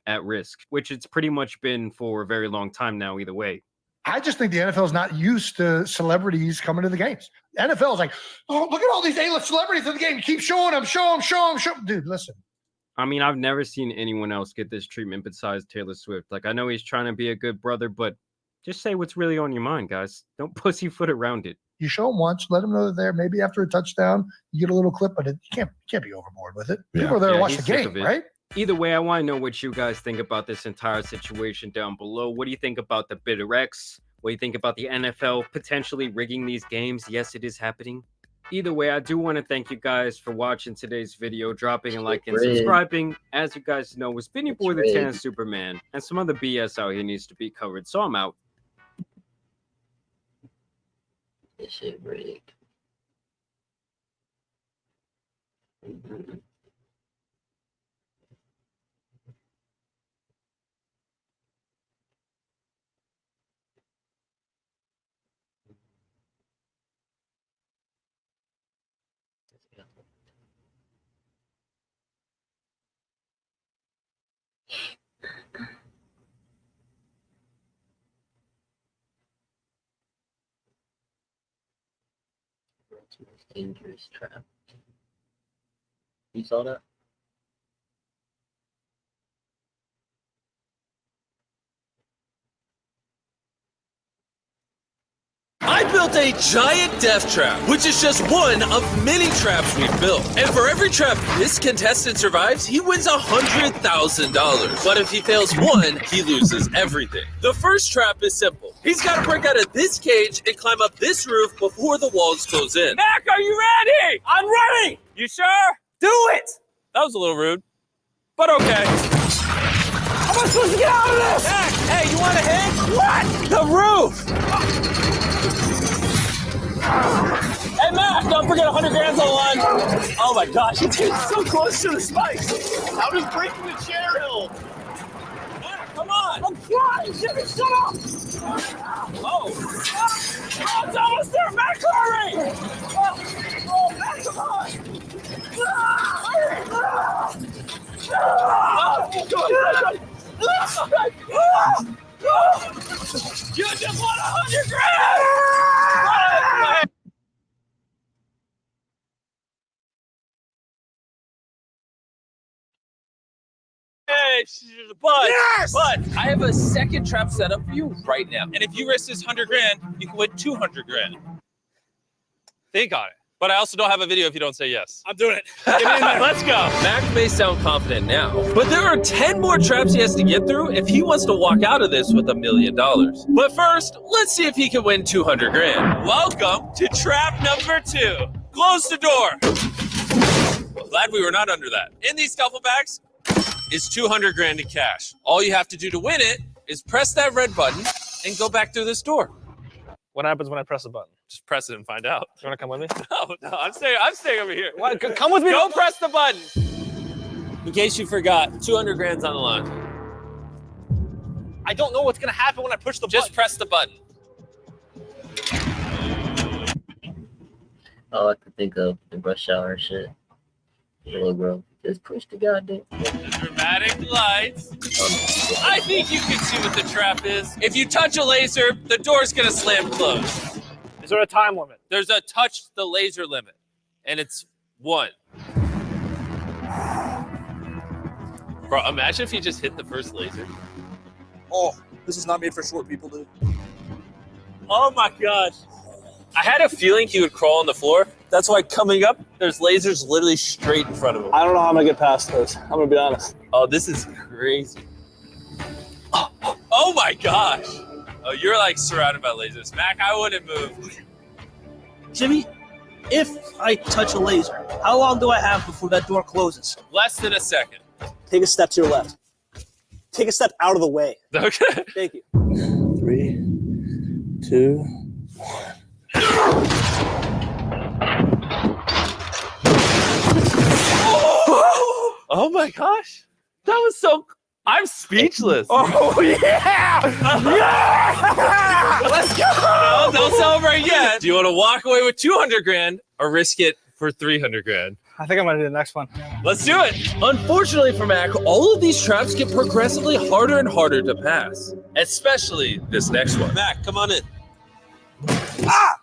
at risk, which it's pretty much been for a very long time now either way. I just think the NFL is not used to celebrities coming to the games. The NFL is like, oh, look at all these A-list celebrities in the game. Keep showing them, show them. Dude, listen. I mean, I've never seen anyone else get this treatment besides Taylor Swift. I know he's trying to be a good brother, but just say what's really on your mind, guys. Don't pussyfoot around it. You show them once, let them know they're there. Maybe after a touchdown, you get a little clip, but you can't be overboard with it. People are there to watch the game, right? Either way, I want to know what you guys think about this entire situation down below. What do you think about the Bitter X? What do you think about the NFL potentially rigging these games? Yes, it is happening. Either way, I do want to thank you guys for watching today's video, dropping a like and subscribing. As you guys know, it's been your boy, the Tan Superman, and some other BS out here needs to be covered. So I'm out. This shit rigged. Dangerous trap. You saw that? I built a giant death trap, which is just one of many traps we've built. And for every trap this contestant survives, he wins $100,000. But if he fails one, he loses everything. The first trap is simple. He's got to break out of this cage and climb up this roof before the walls close in. Mac, are you ready? I'm ready. You sure? Do it. That was a little rude, but okay. How am I supposed to get out of this? Mac, hey, you want to hit? What? The roof. Hey, Mac, don't forget 100 grams on the line. Oh my gosh, it's so close to the spikes. How does breaking the chair help? Mac, come on. I'm trying. Jimmy, shut up. Oh, it's almost there. Mac, hurry. Oh, Mac, come on. just won 100 grand! Hey, but I have a second trap set up for you right now. And if you risk this 100 grand, you can win 200 grand. Think on it. But I also don't have a video if you don't say yes. I'm doing it. Get me in there. Let's go. Mac may sound confident now, but there are 10 more traps he has to get through if he wants to walk out of this with $1 million. But first, let's see if he can win 200 grand. Welcome to trap number 2. Close the door. Glad we were not under that. In these duffel bags is 200 grand in cash. All you have to do to win it is press that red button and go back through this door. What happens when I press the button? Just press it and find out. You want to come with me? No, I'm staying over here. What? Come with me. Don't press the button. In case you forgot, 200 grand's on the line. I don't know what's going to happen when I push the button. Just press the button. All I could think of the rush hour shit. Little girl, just push the goddamn. The dramatic lights. I think you can see what the trap is. If you touch a laser, the door's gonna slam closed. Is there a time limit? There's a touch the laser limit, and it's 1. Bro, imagine if you just hit the first laser. Oh, this is not made for short people, dude. Oh my gosh. I had a feeling he would crawl on the floor. That's why coming up, there's lasers literally straight in front of him. I don't know how I'm gonna get past this. I'm gonna be honest. Oh, this is crazy. Oh my gosh. Oh, you're like surrounded by lasers. Mac, I wouldn't move. Jimmy, if I touch a laser, how long do I have before that door closes? Less than a second. Take a step to your left. Take a step out of the way. Okay. Thank you. 3, 2, 1. Oh my gosh. That was so... I'm speechless. Oh, yeah! Yeah! Let's go! No, don't celebrate yet. Do you want to walk away with 200 grand or risk it for 300 grand? I think I'm going to do the next one. Let's do it. Unfortunately for Mac, all of these traps get progressively harder and harder to pass, especially this next one. Mac, come on in.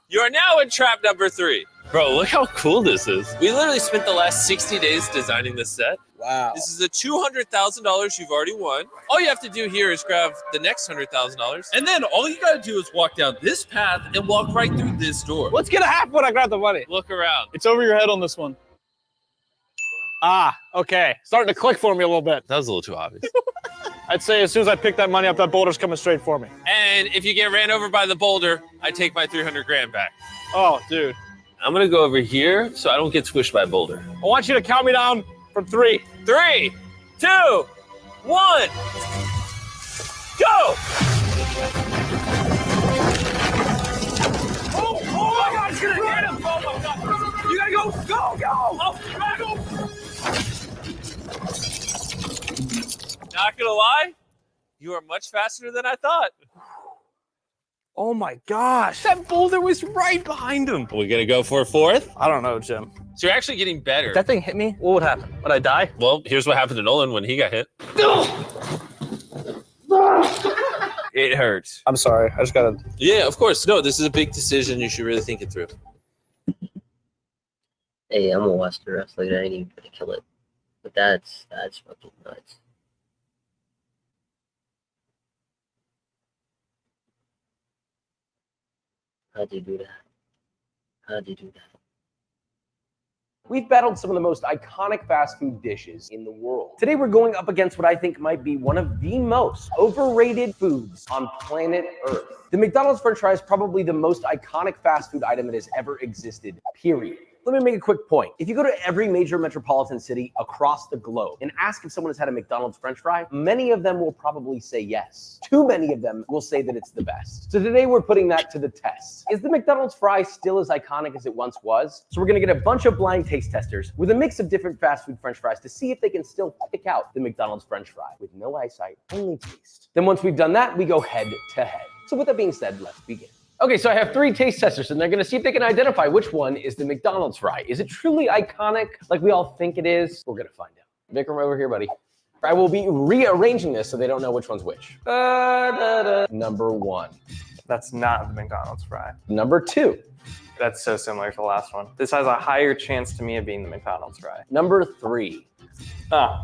You are now in trap number 3. Bro, look how cool this is. We literally spent the last 60 days designing this set. Wow. This is the $200,000 you've already won. All you have to do here is grab the next $100,000. And then all you got to do is walk down this path and walk right through this door. What's going to happen when I grab the money? Look around. It's over your head on this one. Ah, okay. Starting to click for me a little bit. That was a little too obvious. I'd say as soon as I pick that money up, that boulder's coming straight for me. And if you get ran over by the boulder, I take my 300 grand back. Oh, dude. I'm going to go over here so I don't get squished by a boulder. I want you to count me down from 3. 3, 2, 1, go! Oh my God, it's gonna hit him! Oh my God! You gotta go! Go! Oh, you gotta go! Not gonna lie, you are much faster than I thought. Oh my gosh. That boulder was right behind him. Are we gonna go for a 4th? I don't know, Jim. So you're actually getting better. If that thing hit me, what would happen? Would I die? Well, here's what happened to Nolan when he got hit. It hurts. I'm sorry. I just gotta... Yeah, of course. No, this is a big decision. You should really think it through. Hey, I'm gonna watch the rest later. I ain't even gonna kill it. But that's fucking nuts. How'd you do that? How'd you do that? We've battled some of the most iconic fast food dishes in the world. Today we're going up against what I think might be one of the most overrated foods on planet Earth. The McDonald's French fry is probably the most iconic fast food item that has ever existed, period. Let me make a quick point. If you go to every major metropolitan city across the globe and ask if someone has had a McDonald's French fry, many of them will probably say yes. Too many of them will say that it's the best. So today we're putting that to the test. Is the McDonald's fry still as iconic as it once was? So we're gonna get a bunch of blind taste testers with a mix of different fast food French fries to see if they can still pick out the McDonald's French fry with no eyesight, only taste. Then once we've done that, we go head to head. So with that being said, let's begin. Okay, so I have 3 taste testers, and they're gonna see if they can identify which one is the McDonald's fry. Is it truly iconic like we all think it is? We're gonna find out. Vikram, over here, buddy. I will be rearranging this so they don't know which one's which. Number 1. That's not the McDonald's fry. Number 2. That's so similar to the last one. This has a higher chance to me of being the McDonald's fry. Number 3.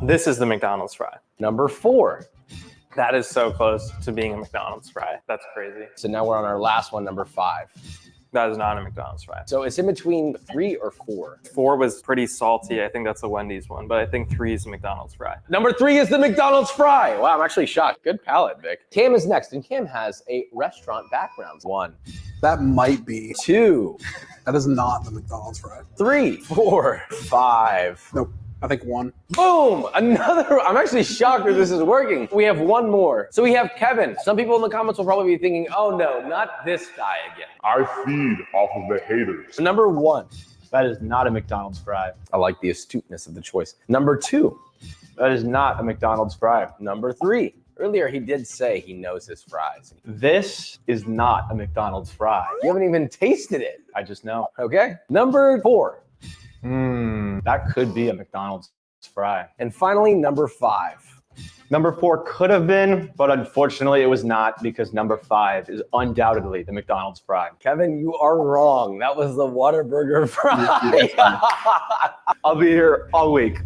This is the McDonald's fry. Number 4. That is so close to being a McDonald's fry. That's crazy. So now we're on our last one, number 5. That is not a McDonald's fry. So it's in between 3 or 4. 4 was pretty salty. I think that's a Wendy's one, but I think 3 is the McDonald's fry. Number 3 is the McDonald's fry. Wow, I'm actually shocked. Good palate, Vic. Cam is next, and Cam has a restaurant background. 1. That might be. 2. That is not the McDonald's fry. 3, 4, 5. Nope. I think 1. Boom! Another. I'm actually shocked that this is working. We have one more. So we have Kevin. Some people in the comments will probably be thinking, oh no, not this guy again. I feed off of the haters. Number 1. That is not a McDonald's fry. I like the astuteness of the choice. Number 2. That is not a McDonald's fry. Number 3. Earlier, he did say he knows his fries. This is not a McDonald's fry. You haven't even tasted it. I just know. Okay. Number 4. That could be a McDonald's fry. And finally, number 5. Number 4 could have been, but unfortunately it was not, because number 5 is undoubtedly the McDonald's fry. Kevin, you are wrong. That was the Whataburger fry. I'll be here all week.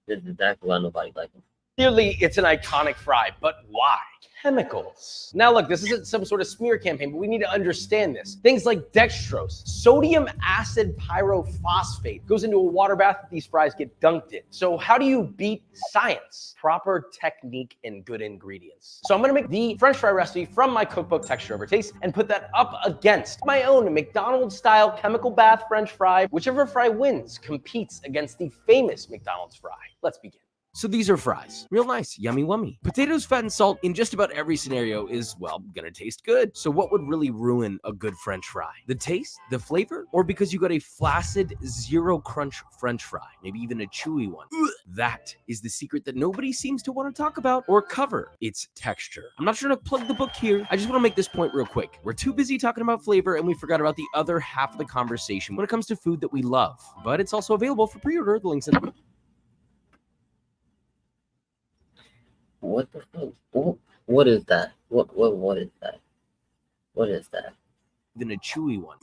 This is exactly why nobody likes him. Clearly, it's an iconic fry, but why? Chemicals. Now look, this isn't some sort of smear campaign, but we need to understand this. Things like dextrose, sodium acid pyrophosphate goes into a water bath that these fries get dunked in. So how do you beat science? Proper technique and good ingredients. So I'm gonna make the French fry recipe from my cookbook Texture Over Taste and put that up against my own McDonald's style chemical bath French fry. Whichever fry wins competes against the famous McDonald's fry. Let's begin. So these are fries. Real nice, yummy wummy. Potatoes, fat, and salt in just about every scenario is, well, gonna taste good. So what would really ruin a good French fry? The taste, the flavor, or because you got a flaccid, zero crunch French fry? Maybe even a chewy one. That is the secret that nobody seems to want to talk about or cover. It's texture. I'm not trying to plug the book here. I just want to make this point real quick. We're too busy talking about flavor and we forgot about the other half of the conversation when it comes to food that we love. But it's also available for pre-order. The link's in the What the fuck? What is that? What is that? What is that? Than a chewy one.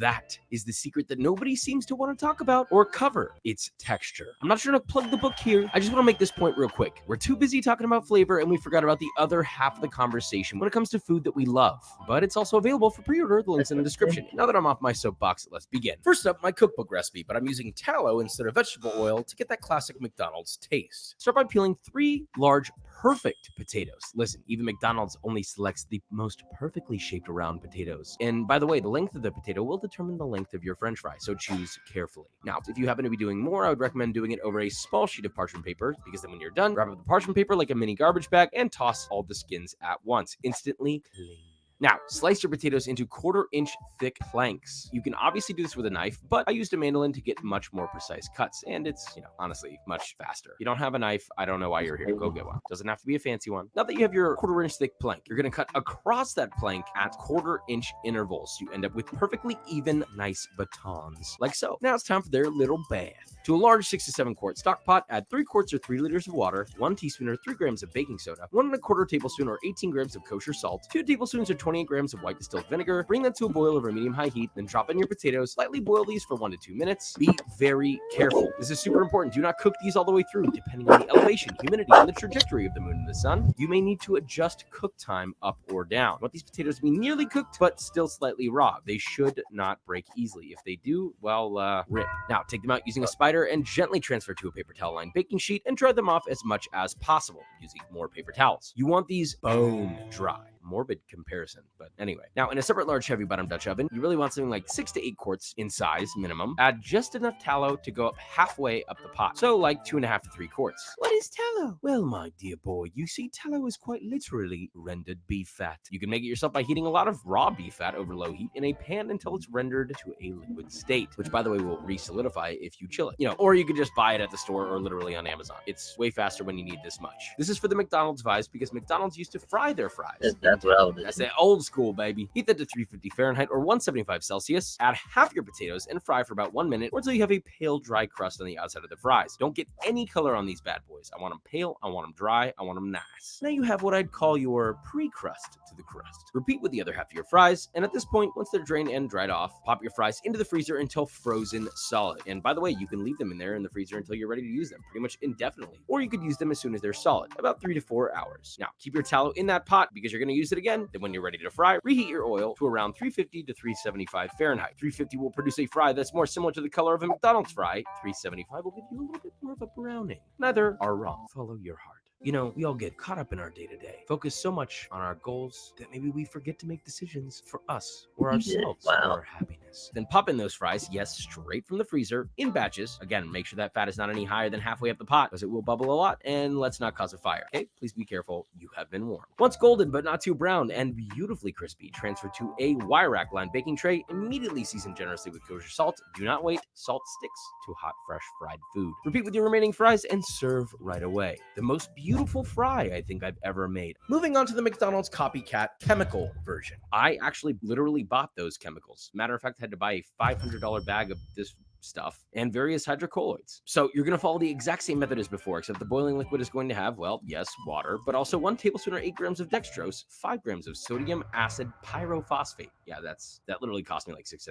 That is the secret that nobody seems to want to talk about or cover. It's texture. I'm not trying to plug the book here. I just want to make this point real quick. We're too busy talking about flavor and we forgot about the other half of the conversation when it comes to food that we love. But it's also available for pre-order. The link's in the description. Now that I'm off my soapbox, let's begin. First up, my cookbook recipe, but I'm using tallow instead of vegetable oil to get that classic McDonald's taste. Start by peeling 3 large perfect potatoes. Listen, even McDonald's only selects the most perfectly shaped round potatoes. And by the way, the length of the potato will determine the length of your French fry, so choose carefully. Now, if you happen to be doing more, I would recommend doing it over a small sheet of parchment paper, because then when you're done, wrap up the parchment paper like a mini garbage bag and toss all the skins at once. Instantly clean. Now, slice your potatoes into 1/4-inch thick planks. You can obviously do this with a knife, but I used a mandolin to get much more precise cuts, and it's, honestly, much faster. If you don't have a knife, I don't know why you're here. Go get one. Doesn't have to be a fancy one. Now that you have your 1/4-inch thick plank, you're gonna cut across that plank at 1/4-inch intervals. So you end up with perfectly even, nice batons, like so. Now it's time for their little bath. To a large 6 to 7 quart stock pot, add 3 quarts or 3 liters of water, 1 teaspoon or 3 grams of baking soda, 1 1/4 tablespoon or 18 grams of kosher salt, 2 tablespoons or 28 grams of white distilled vinegar. Bring that to a boil over medium-high heat, then drop in your potatoes. Slightly boil these for 1 to 2 minutes. Be very careful. This is super important. Do not cook these all the way through. Depending on the elevation, humidity, and the trajectory of the moon and the sun, you may need to adjust cook time up or down. Want these potatoes to be nearly cooked, but still slightly raw. They should not break easily. If they do, well, rip. Now, take them out using a spider and gently transfer to a paper towel lined baking sheet and dry them off as much as possible using more paper towels. You want these bone dry. Morbid comparison, but anyway. Now, in a separate large heavy bottom Dutch oven, you really want something like 6 to 8 quarts in size minimum. Add just enough tallow to go up halfway up the pot, so like 2.5 to 3 quarts. What is tallow? Well, my dear boy, you see, tallow is quite literally rendered beef fat. You can make it yourself by heating a lot of raw beef fat over low heat in a pan until it's rendered to a liquid state, which, by the way, will re-solidify if you chill it. Or you could just buy it at the store or literally on Amazon. It's way faster when you need this much. This is for the McDonald's vibes because McDonald's used to fry their fries. That's what I would do. That's it, old school, baby. Heat that to 350 Fahrenheit or 175 Celsius. Add half your potatoes and fry for about 1 minute or until you have a pale, dry crust on the outside of the fries. Don't get any color on these bad boys. I want them pale, I want them dry, I want them nice. Now you have what I'd call your pre-crust to the crust. Repeat with the other half of your fries, and at this point, once they're drained and dried off, pop your fries into the freezer until frozen solid. And by the way, you can leave them in there in the freezer until you're ready to use them, pretty much indefinitely. Or you could use them as soon as they're solid, about 3 to 4 hours. Now, keep your tallow in that pot because you're going to use it again. Then when you're ready to fry, reheat your oil to around 350 to 375 Fahrenheit. 350 will produce a fry that's more similar to the color of a McDonald's fry. 375 will give you a little bit more of a browning. Neither are wrong. Follow your heart. You know, we all get caught up in our day-to-day, focus so much on our goals that maybe we forget to make decisions for us or ourselves or our happiness. Then pop in those fries, yes, straight from the freezer in batches. Again, make sure that fat is not any higher than halfway up the pot because it will bubble a lot, and let's not cause a fire, okay? Please be careful. You have been warned. Once golden but not too brown and beautifully crispy, transfer to a wire rack lined baking tray. Immediately season generously with kosher salt. Do not wait. Salt sticks to hot, fresh fried food. Repeat with your remaining fries and serve right away. The most beautiful fry I think I've ever made. Moving on to the McDonald's copycat chemical version. I actually literally bought those chemicals. Matter of fact, I had to buy a $500 bag of this stuff and various hydrocolloids. So you're going to follow the exact same method as before, except the boiling liquid is going to have, well, yes, water, but also 1 tablespoon or 8 grams of dextrose, 5 grams of sodium acid pyrophosphate. Yeah, that literally cost me like $600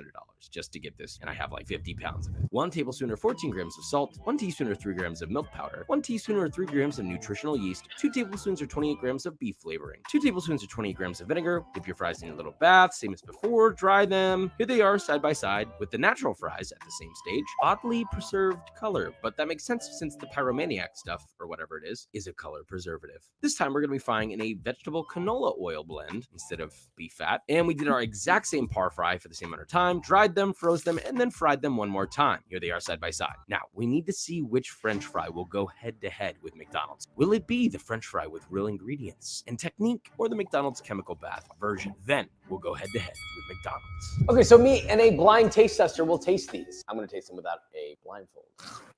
just to get this, and I have like 50 pounds of it. 1 tablespoon or 14 grams of salt, 1 teaspoon or 3 grams of milk powder, 1 teaspoon or 3 grams of nutritional yeast, 2 tablespoons or 28 grams of beef flavoring, 2 tablespoons or 28 grams of vinegar. Dip your fries in a little bath, same as before, dry them. Here they are side by side with the natural fries at the same stage. Oddly preserved color, but that makes sense since the pyromaniac stuff, or whatever it is a color preservative. This time we're going to be frying in a vegetable canola oil blend instead of beef fat, and we did our exact same par fry for the same amount of time, dried them, froze them, and then fried them one more time. Here they are side by side. Now, we need to see which French fry will go head to head with McDonald's. Will it be the French fry with real ingredients and technique, or the McDonald's chemical bath version? Then we'll go head to head with McDonald's. Okay, so me and a blind taste tester will taste these. I'm going to taste them without a blindfold.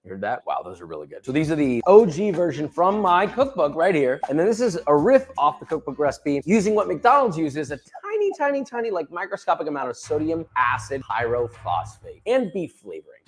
You heard that? Wow, those are really good. So these are the OG version from my cookbook right here. And then this is a riff off the cookbook recipe using what McDonald's uses, a tiny, like microscopic amount of sodium acid pyrophosphate and beef flavoring.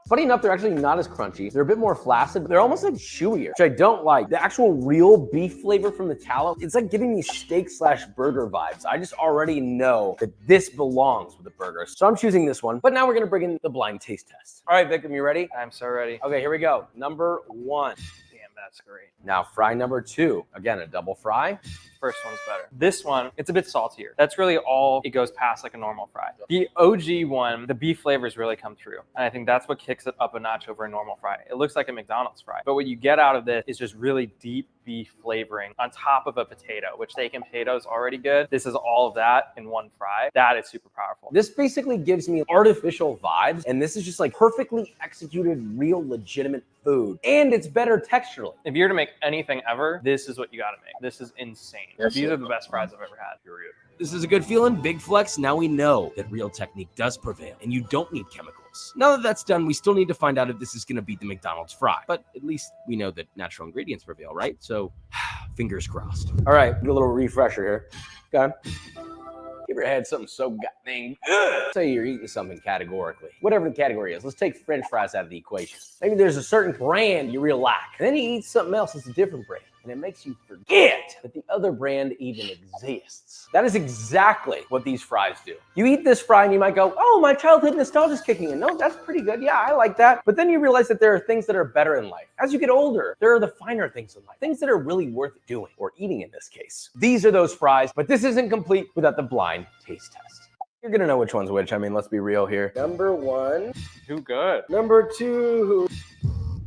Funny enough, they're actually not as crunchy. They're a bit more flaccid. They're almost like chewier, which I don't like. The actual real beef flavor from the tallow, it's like giving me steak/burger vibes. I just already know that this belongs with a burger. So I'm choosing this one. But now we're gonna bring in the blind taste test. All right, Vikram, you ready? I'm so ready. Okay, here we go. Number 1. Damn, that's great. Now fry number 2. Again, a double fry. First one's better. This one, it's a bit saltier. That's really all it goes past like a normal fry. The OG one, the beef flavors really come through. And I think that's what kicks it up a notch over a normal fry. It looks like a McDonald's fry. But what you get out of this is just really deep beef flavoring on top of a potato, which steak and potato is already good. This is all of that in one fry. That is super powerful. This basically gives me artificial vibes, and this is just like perfectly executed, real, legitimate food. And it's better texturally. If you're to make anything ever, this is what you gotta make. This is insane. These are the best fries I've ever had, period. This is a good feeling, big flex. Now we know that real technique does prevail and you don't need chemicals. Now that that's done, we still need to find out if this is gonna beat the McDonald's fry. But at least we know that natural ingredients prevail, right? So fingers crossed. All right, do a little refresher here. Okay. You ever had something so goddamn good? Say you're eating something categorically. Whatever the category is, let's take French fries out of the equation. Maybe there's a certain brand you really like. And then you eat something else that's a different brand. And it makes you forget that the other brand even exists. That is exactly what these fries do. You eat this fry and you might go, oh, my childhood nostalgia's kicking in. No, that's pretty good. Yeah, I like that. But then you realize that there are things that are better in life. As you get older, there are the finer things in life. Things that are really worth doing, or eating in this case. These are those fries, but this isn't complete without the blind taste test. You're gonna know which one's which. I mean, let's be real here. Number 1. Too good. Number 2.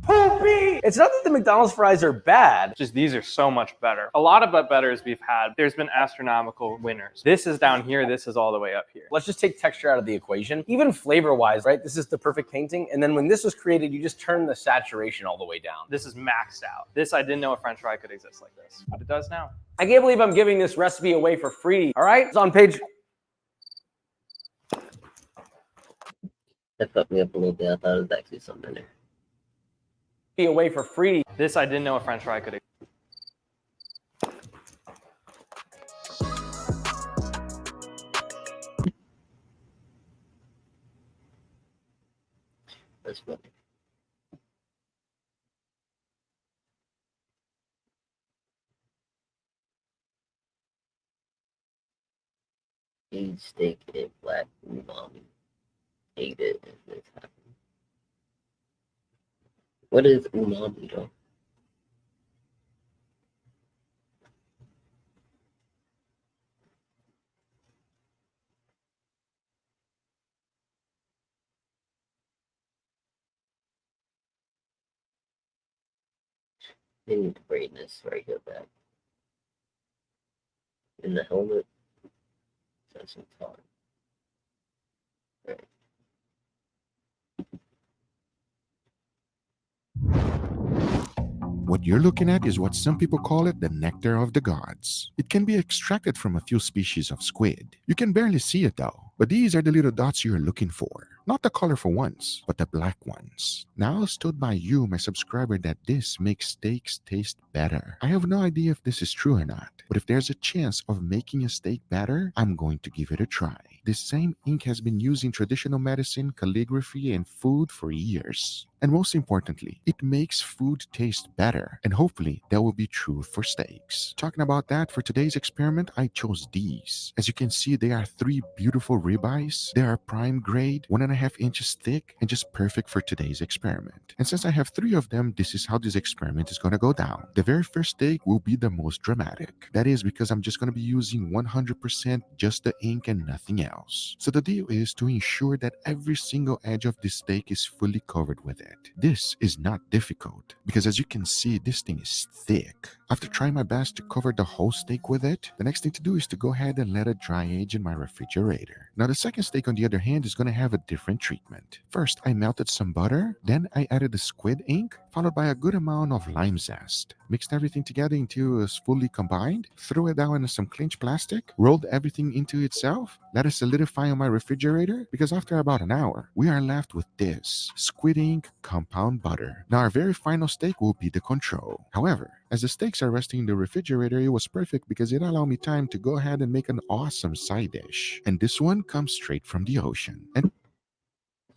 Poopy! It's not that the McDonald's fries are bad. Just these are so much better. A lot of but betters we've had, there's been astronomical winners. This is down here, this is all the way up here. Let's just take texture out of the equation. Even flavor-wise, right? This is the perfect painting. And then when this was created, you just turn the saturation all the way down. This is maxed out. This, I didn't know a French fry could exist like this, but it does now. I can't believe I'm giving this recipe away for free. All right, it's on page... That fucked me up a little bit. I thought it was actually something there. Away for free. This, I didn't know a French fry could exist. That's funny. Eat steak and black umami. Ate it if this happened. What is umami though? They need to braid this right here back. In the helmet. That's some time. Right. What you're looking at is what some people call it the nectar of the gods. It can be extracted from a few species of squid. You can barely see it though, but these are the little dots you're looking for. Not the colorful ones, but the black ones. Now stood by you, my subscriber, that this makes steaks taste better. I have no idea if this is true or not, but if there's a chance of making a steak better, I'm going to give it a try. This same ink has been used in traditional medicine, calligraphy, and food for years. And most importantly, it makes food taste better. And hopefully that will be true for steaks. Talking about that, for today's experiment, I chose these. As you can see, they are 3 beautiful ribeyes. They are prime grade, 1.5 inches thick, and just perfect for today's experiment. And since I have 3 of them, this is how this experiment is going to go down. The very first steak will be the most dramatic. That is because I'm just going to be using 100% just the ink and nothing else. So the deal is to ensure that every single edge of this steak is fully covered with it. This is not difficult because as you can see, this thing is thick. After trying my best to cover the whole steak with it, the next thing to do is to go ahead and let it dry age in my refrigerator. Now the second steak on the other hand is going to have a different treatment. First, I melted some butter, then I added the squid ink, followed by a good amount of lime zest. Mixed everything together until it was fully combined, threw it down in some clinch plastic, rolled everything into itself, let it solidify on my refrigerator, because after about an hour, we are left with this squid ink compound butter. Now our very final steak will be the control. However, as the steaks are resting in the refrigerator, it was perfect because it allowed me time to go ahead and make an awesome side dish. And this one comes straight from the ocean. And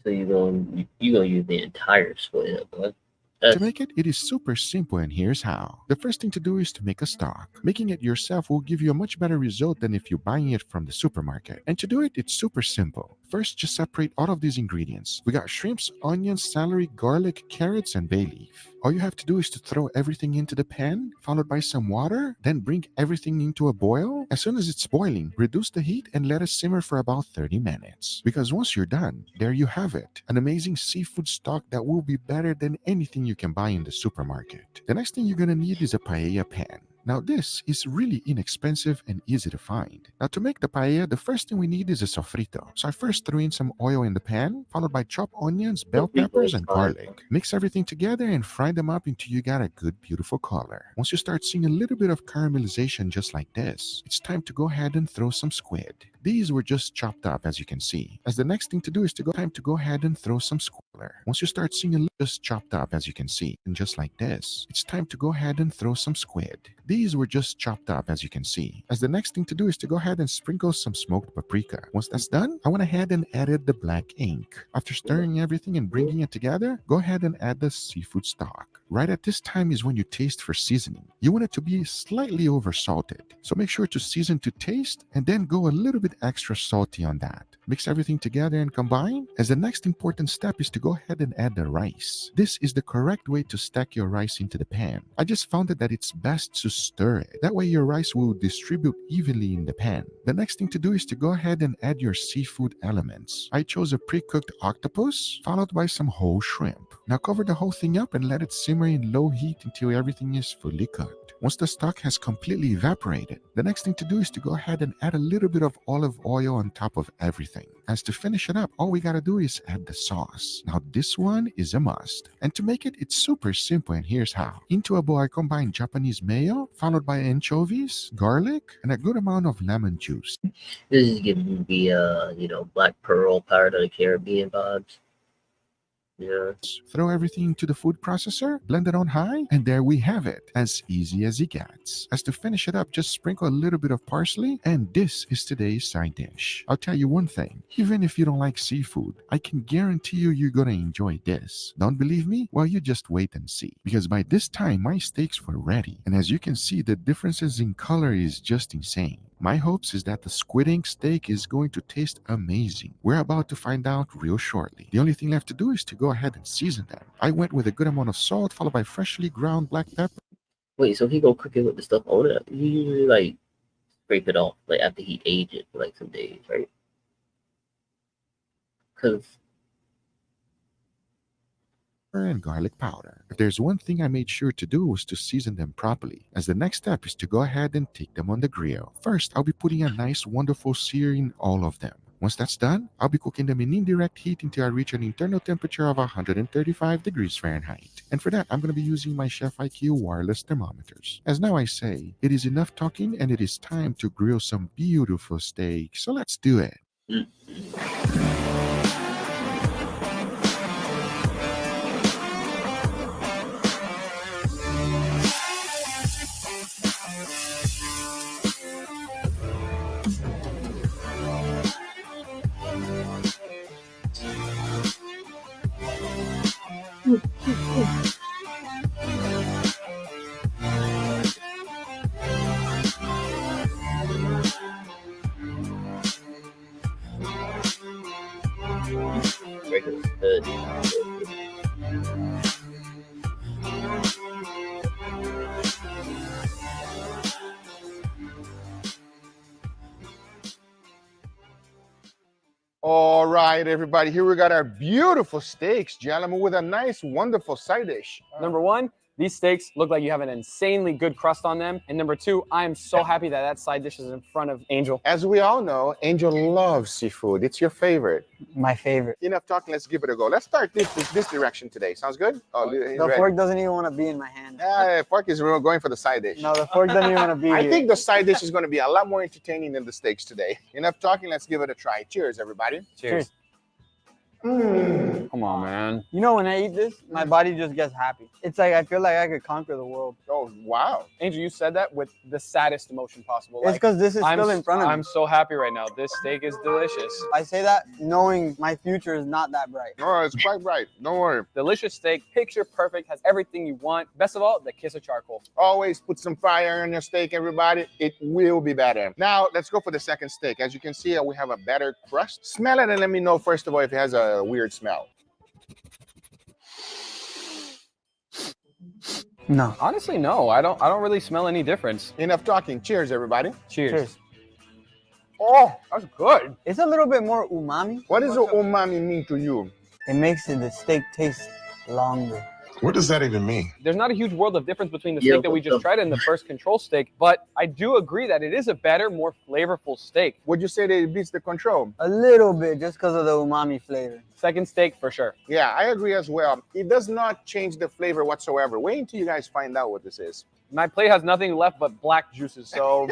so you're gonna use the entire squid, but to make it, it is super simple, and here's how. The first thing to do is to make a stock. Making it yourself will give you a much better result than if you're buying it from the supermarket. And to do it, it's super simple. First, just separate all of these ingredients. We got shrimps, onions, celery, garlic, carrots, and bay leaf. All you have to do is to throw everything into the pan, followed by some water, then bring everything into a boil. As soon as it's boiling, reduce the heat and let it simmer for about 30 minutes. Because once you're done, there you have it. An amazing seafood stock that will be better than anything you can buy in the supermarket. The next thing you're gonna need is a paella pan. Now this is really inexpensive and easy to find. Now to make the paella, the first thing we need is a sofrito. So I first threw in some oil in the pan, followed by chopped onions, bell peppers, and garlic. Mix everything together and fry them up until you got a good, beautiful color. Once you start seeing a little bit of caramelization just like this, it's time to go ahead and throw some squid. These were just chopped up, as you can see. As the next thing to do is to go ahead and throw some squid. Once you start seeing a little just chopped up, as you can see, and just like this, it's time to go ahead and throw some squid. These were just chopped up, as you can see. As the next thing to do is to go ahead and sprinkle some smoked paprika. Once that's done, I went ahead and added the black ink. After stirring everything and bringing it together, go ahead and add the seafood stock. Right at this time is when you taste for seasoning. You want it to be slightly over salted, so make sure to season to taste and then go a little bit extra salty on that. Mix everything together and combine. As the next important step is to go ahead and add the rice. This is the correct way to stack your rice into the pan. I just found that it's best to stir it. That way your rice will distribute evenly in the pan. The next thing to do is to go ahead and add your seafood elements. I chose a pre-cooked octopus, followed by some whole shrimp. Now cover the whole thing up and let it simmer in low heat until everything is fully cooked. Once the stock has completely evaporated, the next thing to do is to go ahead and add a little bit of olive oil on top of everything. As to finish it up, all we gotta do is add the sauce. Now this one is a must. And to make it, it's super simple, and here's how. Into a bowl, I combine Japanese mayo, followed by anchovies, garlic, and a good amount of lemon juice. This is giving me Black Pearl, Pirate of the Caribbean vibes. Yeah. Throw everything into the food processor, blend it on high, and there we have it. As easy as it gets. As to finish it up, just sprinkle a little bit of parsley, and this is today's side dish. I'll tell you one thing, even if you don't like seafood, I can guarantee you're gonna enjoy this. Don't believe me? Well, you just wait and see. Because by this time, my steaks were ready. And as you can see, the differences in color is just insane. My hopes is that the squid ink steak is going to taste amazing. We're about to find out real shortly. The only thing left to do is to go ahead and season them. I went with a good amount of salt, followed by freshly ground black pepper. Wait, so he gonna cook it with the stuff on it? He usually like scrape it off like after he aged it for like some days, right? Cause And garlic powder. If there's one thing I made sure to do was to season them properly, as the next step is to go ahead and take them on the grill. First, I'll be putting a nice wonderful sear in all of them. Once that's done, I'll be cooking them in indirect heat until I reach an internal temperature of 135 degrees Fahrenheit. And for that, I'm going to be using my Chef IQ wireless thermometers. As now I say, it is enough talking and it is time to grill some beautiful steak. So let's do it. All right, everybody, here we got our beautiful steaks, gentlemen, with a nice, wonderful side dish. Number one, these steaks look like you have an insanely good crust on them. And number two, I am so happy that that side dish is in front of Angel. As we all know, Angel loves seafood. It's your favorite. My favorite. Enough talking, let's give it a go. Let's start this direction today. Sounds good? Oh, The fork doesn't even want to be in my hand. Yeah, fork is going for the side dish. No, the fork doesn't even want to be I here. think the side dish is going to be a lot more entertaining than the steaks today. Enough talking, let's give it a try. Cheers, everybody. Cheers. Come on, man. You know, when I eat this, my body just gets happy. It's like I feel like I could conquer the world. Oh, wow. Angel, you said that with the saddest emotion possible. It's because this is still in front of me. I'm so happy right now. This steak is delicious. I say that knowing my future is not that bright. Oh, it's quite bright. Don't worry. Delicious steak, picture perfect, has everything you want. Best of all, the kiss of charcoal. Always put some fire on your steak, everybody. It will be better. Now, let's go for the second steak. As you can see, we have a better crust. Smell it and let me know, first of all, if it has a weird smell. No. Honestly, no. I don't really smell any difference. Enough talking. Cheers, everybody. Cheers. Oh, that's good. It's a little bit more umami. What does umami mean to you? It makes the steak taste longer. What does that even mean? There's not a huge world of difference between the steak that we just tried and the first control steak, but I do agree that it is a better, more flavorful steak. Would you say that it beats the control? A little bit, just because of the umami flavor. Second steak, for sure. Yeah, I agree as well. It does not change the flavor whatsoever. Wait until you guys find out what this is. My plate has nothing left but black juices, so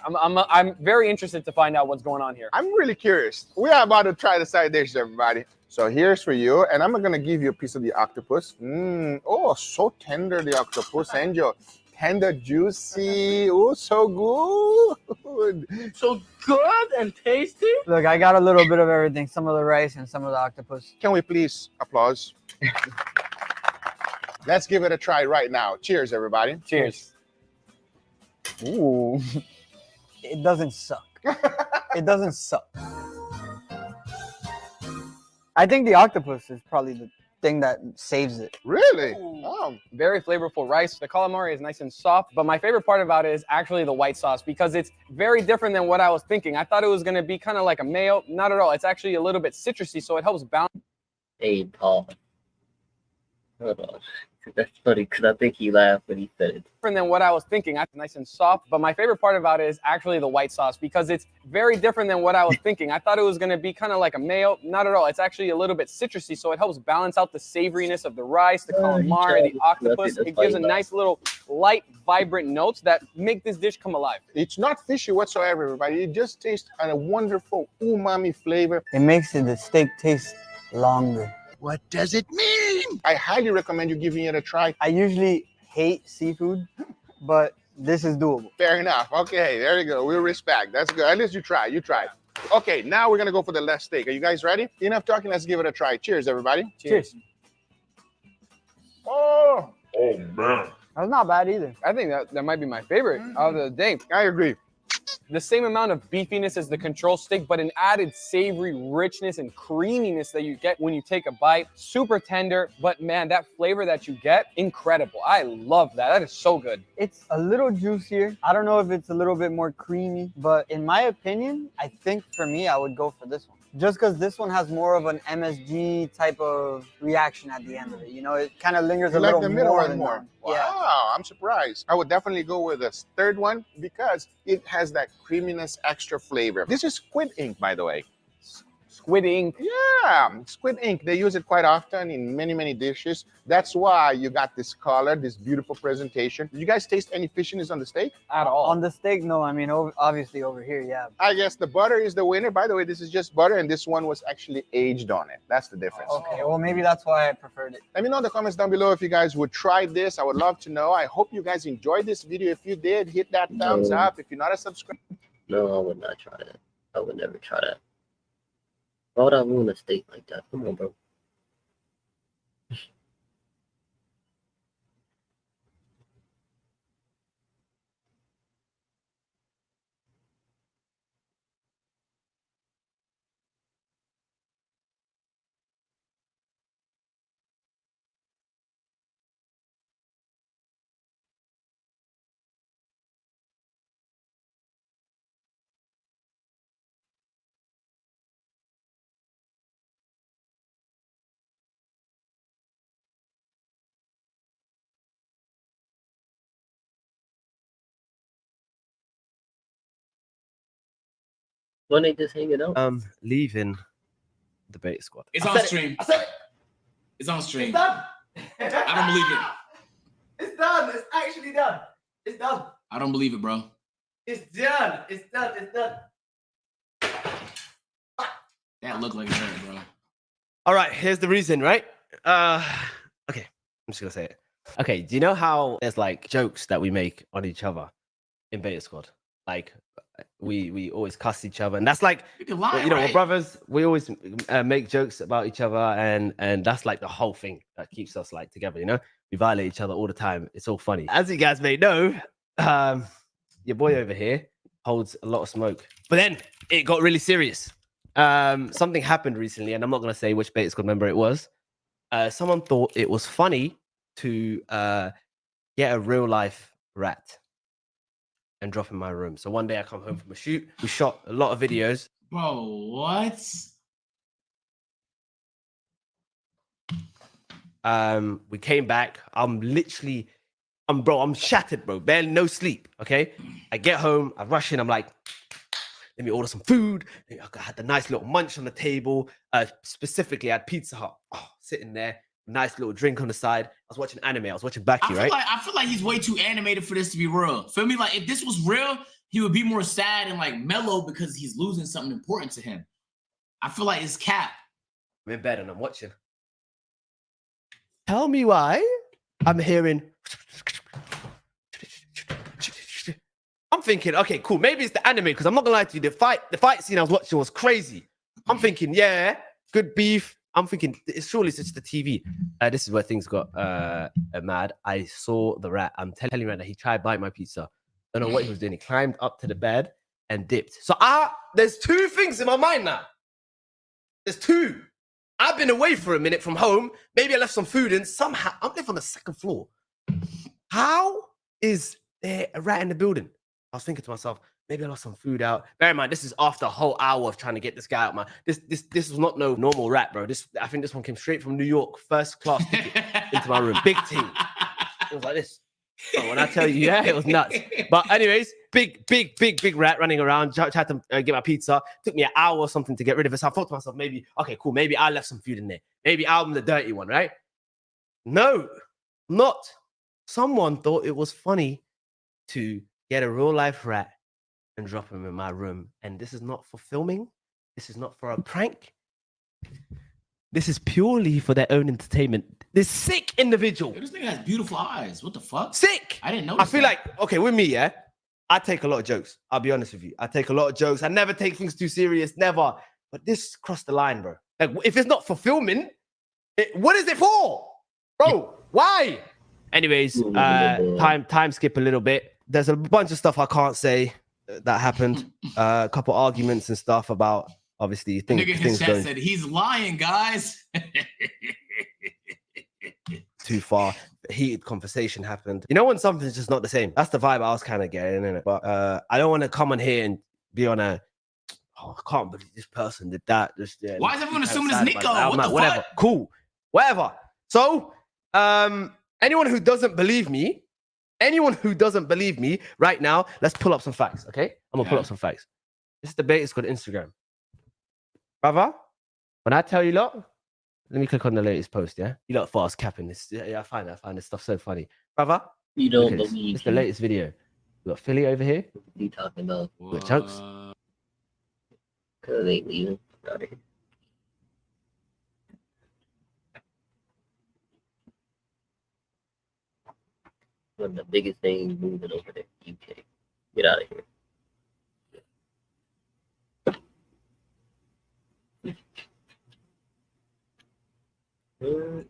I'm very interested to find out what's going on here. I'm really curious. We are about to try the side dish, everybody. So here's for you, and I'm gonna give you a piece of the octopus. Oh, so tender, the octopus, Angel. Tender, juicy. Oh, so good. So good and tasty. Look, I got a little bit of everything. Some of the rice and some of the octopus. Can we please applause? Let's give it a try right now. Cheers, everybody. Cheers. Ooh. It doesn't suck. It doesn't suck. I think the octopus is probably the thing that saves it. Really? Oh. Very flavorful rice. The calamari is nice and soft, but my favorite part about it is actually the white sauce because it's very different than what I was thinking. I thought it was going to be kind of like a mayo. Not at all. It's actually a little bit citrusy, so it helps balance. Hey, Paul. Hold on. That's funny because I think he laughed when he said it. Different than what I was thinking. It's nice and soft, but my favorite part about it is actually the white sauce because it's very different than what I was thinking. I thought it was going to be kind of like a mayo. Not at all. It's actually a little bit citrusy, so it helps balance out the savoriness of the rice, the calamari, the octopus. It gives a nice little light, vibrant notes that make this dish come alive. It's not fishy whatsoever, everybody. It just tastes a wonderful umami flavor. It makes the steak taste longer. What does it mean? I highly recommend you giving it a try. I usually hate seafood, but this is doable. Fair enough. Okay, there you go. We'll respect. That's good. At least you try. You try. Okay, now we're gonna go for the last steak. Are you guys ready? Enough talking. Let's give it a try. Cheers, everybody. Cheers. Oh, man. That's not bad either. I think that might be my favorite out of the day. I agree. The same amount of beefiness as the control steak, but an added savory richness and creaminess that you get when you take a bite. Super tender, but man, that flavor that you get, incredible. I love that. That is so good. It's a little juicier. I don't know if it's a little bit more creamy, but in my opinion, I think for me, I would go for this one. Just because this one has more of an MSG type of reaction at the end of it. You know, it kind of lingers You a like little the middle more one than more. that. Wow, Yeah. I'm surprised. I would definitely go with the third one because it has that creaminess, extra flavor. This is squid ink, by the way. Squid ink? Yeah, squid ink. They use it quite often in many, many dishes. That's why you got this color, this beautiful presentation. Did you guys taste any fishiness on the steak? At all. On the steak, no. I mean, obviously over here, yeah. I guess the butter is the winner. By the way, this is just butter, and this one was actually aged on it. That's the difference. Okay, well, maybe that's why I preferred it. Let me know in the comments down below if you guys would try this. I would love to know. I hope you guys enjoyed this video. If you did, hit that thumbs up. If you're not a subscriber. No, I would not try that. I would never try that. Why would I ruin a steak like that? Come on, bro. When they just hanging out? Leaving the beta squad. It's on stream. I said it. It's on stream. It's done. I don't believe it. It's done. It's actually done. It's done. I don't believe it, bro. It's done. It's done. It's done. That looked like it hurt, bro. All right, here's the reason, right? Okay, I'm just gonna say it. Okay, do you know how there's like jokes that we make on each other in beta squad? Like we always cuss each other, and that's like lie, you know, right? we're brothers. We always make jokes about each other, and that's like the whole thing that keeps us like together. You know, we violate each other all the time. It's all funny. As you guys may know, your boy over here holds a lot of smoke, but then it got really serious. Something happened recently, and I'm not gonna say which beta squad member it was. Someone thought it was funny to get a real life rat and drop in my room. So one day I come home from a shoot. We shot a lot of videos. Bro, what? We came back. I'm shattered, bro. Barely no sleep. Okay. I get home. I rush in. I'm like, let me order some food. I had the nice little munch on the table. Specifically, I had Pizza Hut. Oh, sitting there. Nice little drink on the side. I was watching anime. I was watching Baki, right? I feel like he's way too animated for this to be real. Feel me? Like if this was real, he would be more sad and like mellow because he's losing something important to him. I feel like it's cap. I'm in bed and I'm watching. Tell me why I'm hearing. I'm thinking, okay, cool. Maybe it's the anime because I'm not gonna lie to you. The fight scene I was watching was crazy. I'm thinking, yeah, good beef. I'm thinking, surely it's just the TV. This is where things got mad. I saw the rat. I'm telling you right now, he tried to bite my pizza. Don't know what he was doing. He climbed up to the bed and dipped. So there's two things in my mind now. There's two. I've been away for a minute from home. Maybe I left some food and somehow I'm living on the second floor. How is there a rat in the building? I was thinking to myself, maybe I lost some food out. Bear in mind, this is after a whole hour of trying to get this guy out. This was not no normal rat, bro. I think this one came straight from New York, first class ticket into my room. Big team. It was like this. Oh, when I tell you, yeah, it was nuts. But anyways, big rat running around. Tried to get my pizza. Took me an hour or something to get rid of it. So I thought to myself, maybe, okay, cool. Maybe I left some food in there. Maybe I'm the dirty one, right? No, not. Someone thought it was funny to get a real life rat and drop him in my room. And this is not for filming. This is not for a prank. This is purely for their own entertainment. This sick individual. This nigga has beautiful eyes. What the fuck? Sick. I didn't know. I feel like, okay, with me, yeah, I take a lot of jokes. I'll be honest with you. I take a lot of jokes. I never take things too serious, never. But this crossed the line, bro. Like, if it's not for filming, what is it for? Bro, why? Anyways, time skip a little bit. There's a bunch of stuff I can't say that happened. A couple arguments and stuff about, obviously, Nigga in things chat going said he's lying, guys. too far. Heated conversation happened. You know when something's just not the same? That's the vibe I was kind of getting in it. But I don't want to come on here and be on a, oh, I can't believe this person did that. Just, yeah, Why is everyone assuming it's Nico? I'm What like, the whatever. fuck? Cool. Whatever. So, anyone who doesn't believe me right now, let's pull up some facts, okay? I'm gonna pull up some facts. This debate is called Instagram. Brother, when I tell you lot, let me click on the latest post, yeah? You lot fast capping this. Yeah, I find this stuff so funny. Brother, you don't believe it's the latest video. We got Philly over here. What are you talking about? We got Chunks. Cause they leaving out of here. One of the biggest things moving over there, UK. Get out of here. Oh,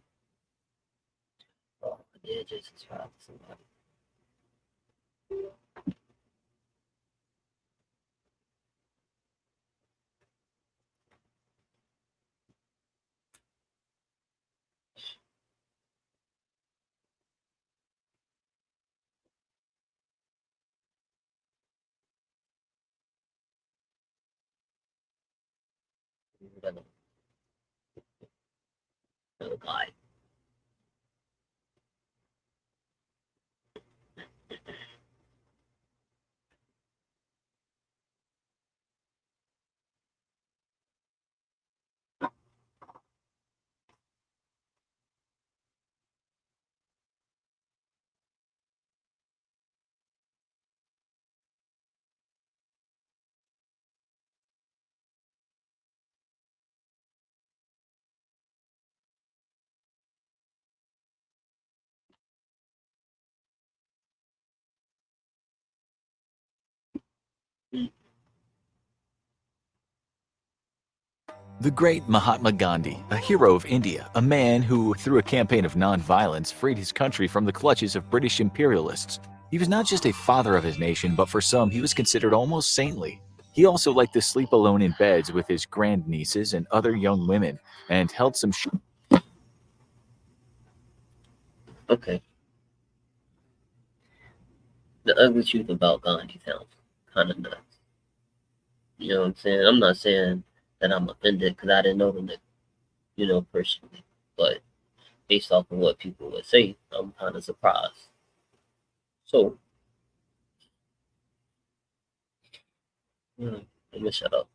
yeah, just subscribe to somebody. Oh, God. The great Mahatma Gandhi, a hero of India, a man who, through a campaign of non-violence, freed his country from the clutches of British imperialists. He was not just a father of his nation, but for some, he was considered almost saintly. He also liked to sleep alone in beds with his grandnieces and other young women, and held some Okay. The ugly truth about Gandhi sounds kind of nuts. You know what I'm saying? I'm not saying that I'm offended because I didn't know him, personally. But based off of what people would say, I'm kind of surprised. So, let me shut up.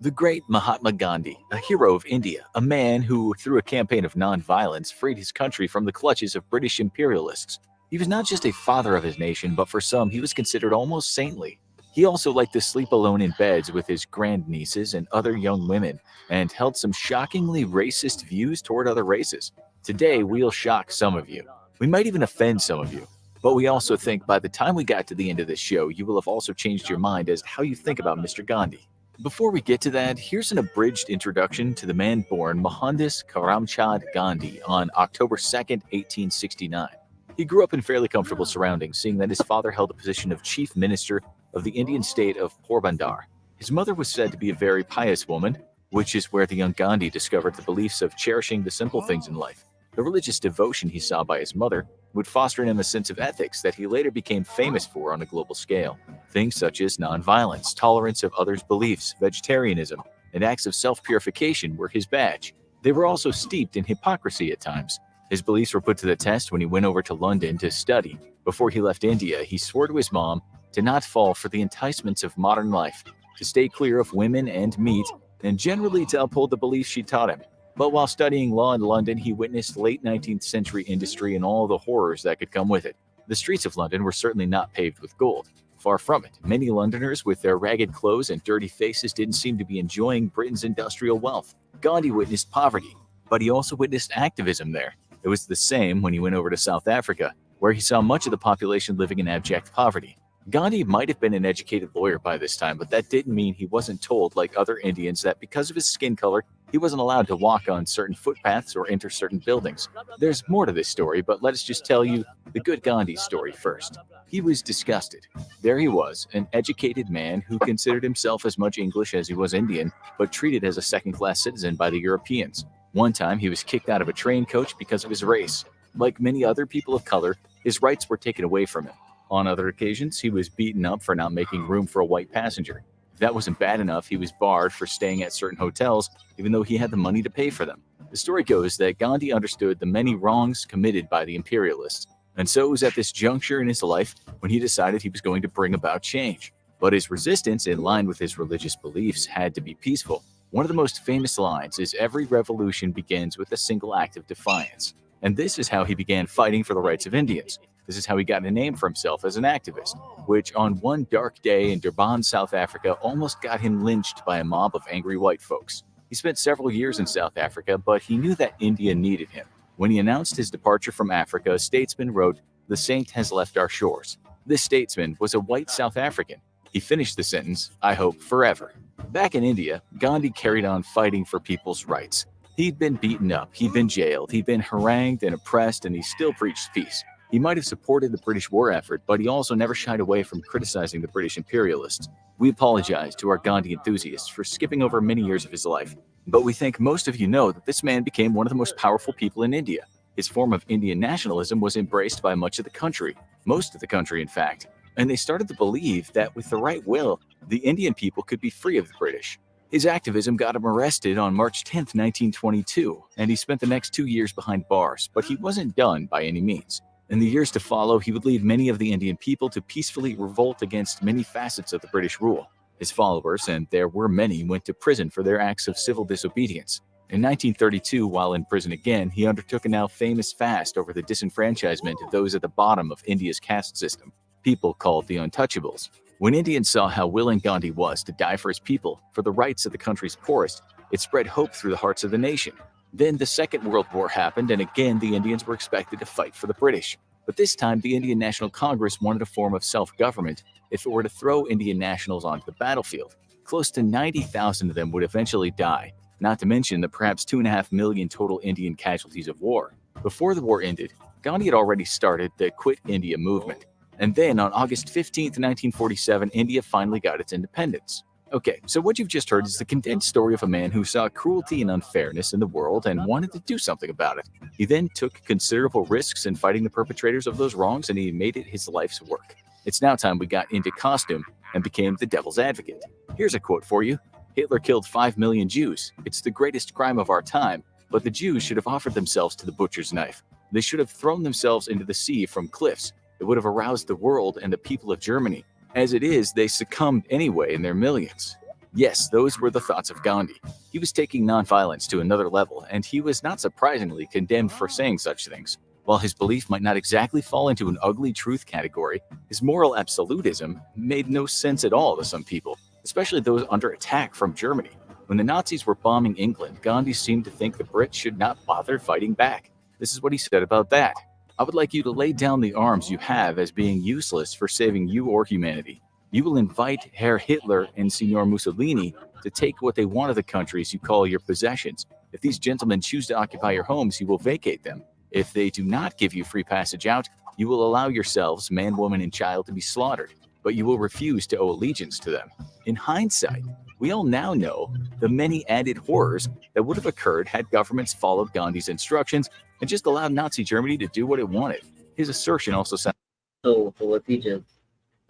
The great Mahatma Gandhi, a hero of India, a man who, through a campaign of non-violence, freed his country from the clutches of British imperialists. He was not just a father of his nation, but for some, he was considered almost saintly. He also liked to sleep alone in beds with his grandnieces and other young women, and held some shockingly racist views toward other races. Today, we'll shock some of you. We might even offend some of you. But we also think by the time we got to the end of this show, you will have also changed your mind as to how you think about Mr. Gandhi. Before we get to that, here's an abridged introduction to the man born Mohandas Karamchand Gandhi on October 2nd, 1869. He grew up in fairly comfortable surroundings, seeing that his father held the position of chief minister of the Indian state of Porbandar. His mother was said to be a very pious woman, which is where the young Gandhi discovered the beliefs of cherishing the simple things in life. The religious devotion he saw by his mother would foster in him a sense of ethics that he later became famous for on a global scale. Things such as nonviolence, tolerance of others' beliefs, vegetarianism, and acts of self-purification were his badge. They were also steeped in hypocrisy at times. His beliefs were put to the test when he went over to London to study. Before he left India, he swore to his mom to not fall for the enticements of modern life, to stay clear of women and meat, and generally to uphold the beliefs she taught him. But while studying law in London, he witnessed late 19th century industry and all the horrors that could come with it. The streets of London were certainly not paved with gold. Far from it. Many Londoners with their ragged clothes and dirty faces didn't seem to be enjoying Britain's industrial wealth. Gandhi witnessed poverty. but he also witnessed activism there. It was the same when he went over to South Africa, where he saw much of the population living in abject poverty. Gandhi might have been an educated lawyer by this time, but that didn't mean he wasn't told, like other Indians, that because of his skin color, he wasn't allowed to walk on certain footpaths or enter certain buildings. There's more to this story, but let us just tell you the good Gandhi story first. He was disgusted. There he was, an educated man who considered himself as much English as he was Indian, but treated as a second-class citizen by the Europeans. One time, he was kicked out of a train coach because of his race. Like many other people of color, his rights were taken away from him. On other occasions, he was beaten up for not making room for a white passenger. If that wasn't bad enough, he was barred for staying at certain hotels, even though he had the money to pay for them. The story goes that Gandhi understood the many wrongs committed by the imperialists, and so it was at this juncture in his life when he decided he was going to bring about change. But his resistance, in line with his religious beliefs, had to be peaceful. One of the most famous lines is, "Every revolution begins with a single act of defiance." And this is how he began fighting for the rights of Indians. This is how he got a name for himself as an activist, which on one dark day in Durban, South Africa, almost got him lynched by a mob of angry white folks. He spent several years in South Africa, but he knew that India needed him. When he announced his departure from Africa, a statesman wrote, "The saint has left our shores." This statesman was a white South African. He finished the sentence, "I hope forever." Back in India, Gandhi carried on fighting for people's rights. He'd been beaten up, he'd been jailed, he'd been harangued and oppressed, and he still preached peace. He might have supported the British war effort, but he also never shied away from criticizing the British imperialists. We apologize to our Gandhi enthusiasts for skipping over many years of his life, but we think most of you know that this man became one of the most powerful people in India. His form of Indian nationalism was embraced by much of the country, most of the country in fact, and they started to believe that with the right will, the Indian people could be free of the British. His activism got him arrested on March 10, 1922, and he spent the next 2 years behind bars, but he wasn't done by any means. In the years to follow, he would lead many of the Indian people to peacefully revolt against many facets of the British rule. His followers, and there were many, went to prison for their acts of civil disobedience. In 1932, while in prison again, he undertook a now famous fast over the disenfranchisement of those at the bottom of India's caste system, people called the untouchables. When Indians saw how willing Gandhi was to die for his people, for the rights of the country's poorest, it spread hope through the hearts of the nation. Then the Second World War happened, and again the Indians were expected to fight for the British. But this time, the Indian National Congress wanted a form of self-government if it were to throw Indian nationals onto the battlefield. Close to 90,000 of them would eventually die, not to mention the perhaps 2.5 million total Indian casualties of war. Before the war ended, Gandhi had already started the Quit India movement. And then on August 15, 1947, India finally got its independence. Okay, so what you've just heard is the condensed story of a man who saw cruelty and unfairness in the world and wanted to do something about it. He then took considerable risks in fighting the perpetrators of those wrongs, and he made it his life's work. It's now time we got into costume and became the devil's advocate. Here's a quote for you. Hitler killed 5 million Jews. It's the greatest crime of our time, but the Jews should have offered themselves to the butcher's knife. They should have thrown themselves into the sea from cliffs. It would have aroused the world and the people of Germany. As it is, they succumbed anyway in their millions. Yes, those were the thoughts of Gandhi. He was taking nonviolence to another level, and he was not surprisingly condemned for saying such things. While his belief might not exactly fall into an ugly truth category, his moral absolutism made no sense at all to some people, especially those under attack from Germany. When the Nazis were bombing England, Gandhi seemed to think the Brits should not bother fighting back. This is what he said about that. "I would like you to lay down the arms you have as being useless for saving you or humanity. You will invite Herr Hitler and Signor Mussolini to take what they want of the countries you call your possessions. If these gentlemen choose to occupy your homes, you will vacate them. If they do not give you free passage out, you will allow yourselves, man, woman, and child, to be slaughtered, but you will refuse to owe allegiance to them." In hindsight, we all now know the many added horrors that would have occurred had governments followed Gandhi's instructions and just allowed Nazi Germany to do what it wanted. His assertion also sounds... So was he just,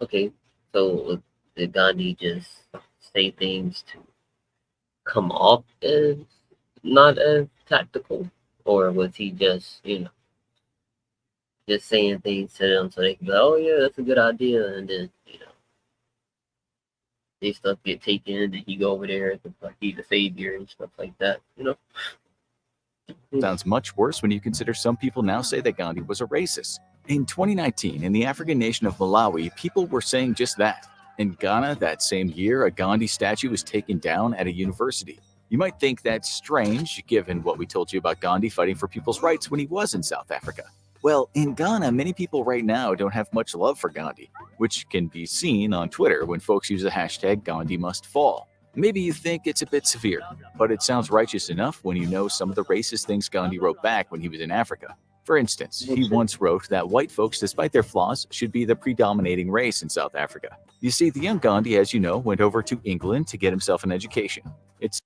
okay, so did Gandhi just say things to come off as not as tactical? Or was he just, just saying things to them so they can go, "Oh yeah, that's a good idea," and then, they stuff get taken and then he go over there and like he's the savior and stuff like that, Sounds much worse when you consider some people now say that Gandhi was a racist. In 2019, in the African nation of Malawi, people were saying just that. In Ghana, that same year, a Gandhi statue was taken down at a university. You might think that's strange, given what we told you about Gandhi fighting for people's rights when he was in South Africa. Well, in Ghana, many people right now don't have much love for Gandhi, which can be seen on Twitter when folks use the hashtag Gandhi must fall. Maybe you think it's a bit severe, but it sounds righteous enough when you know some of the racist things Gandhi wrote back when he was in Africa. For instance, he once wrote that white folks, despite their flaws, should be the predominating race in South Africa. You see, the young Gandhi, as you know, went over to England to get himself an education. It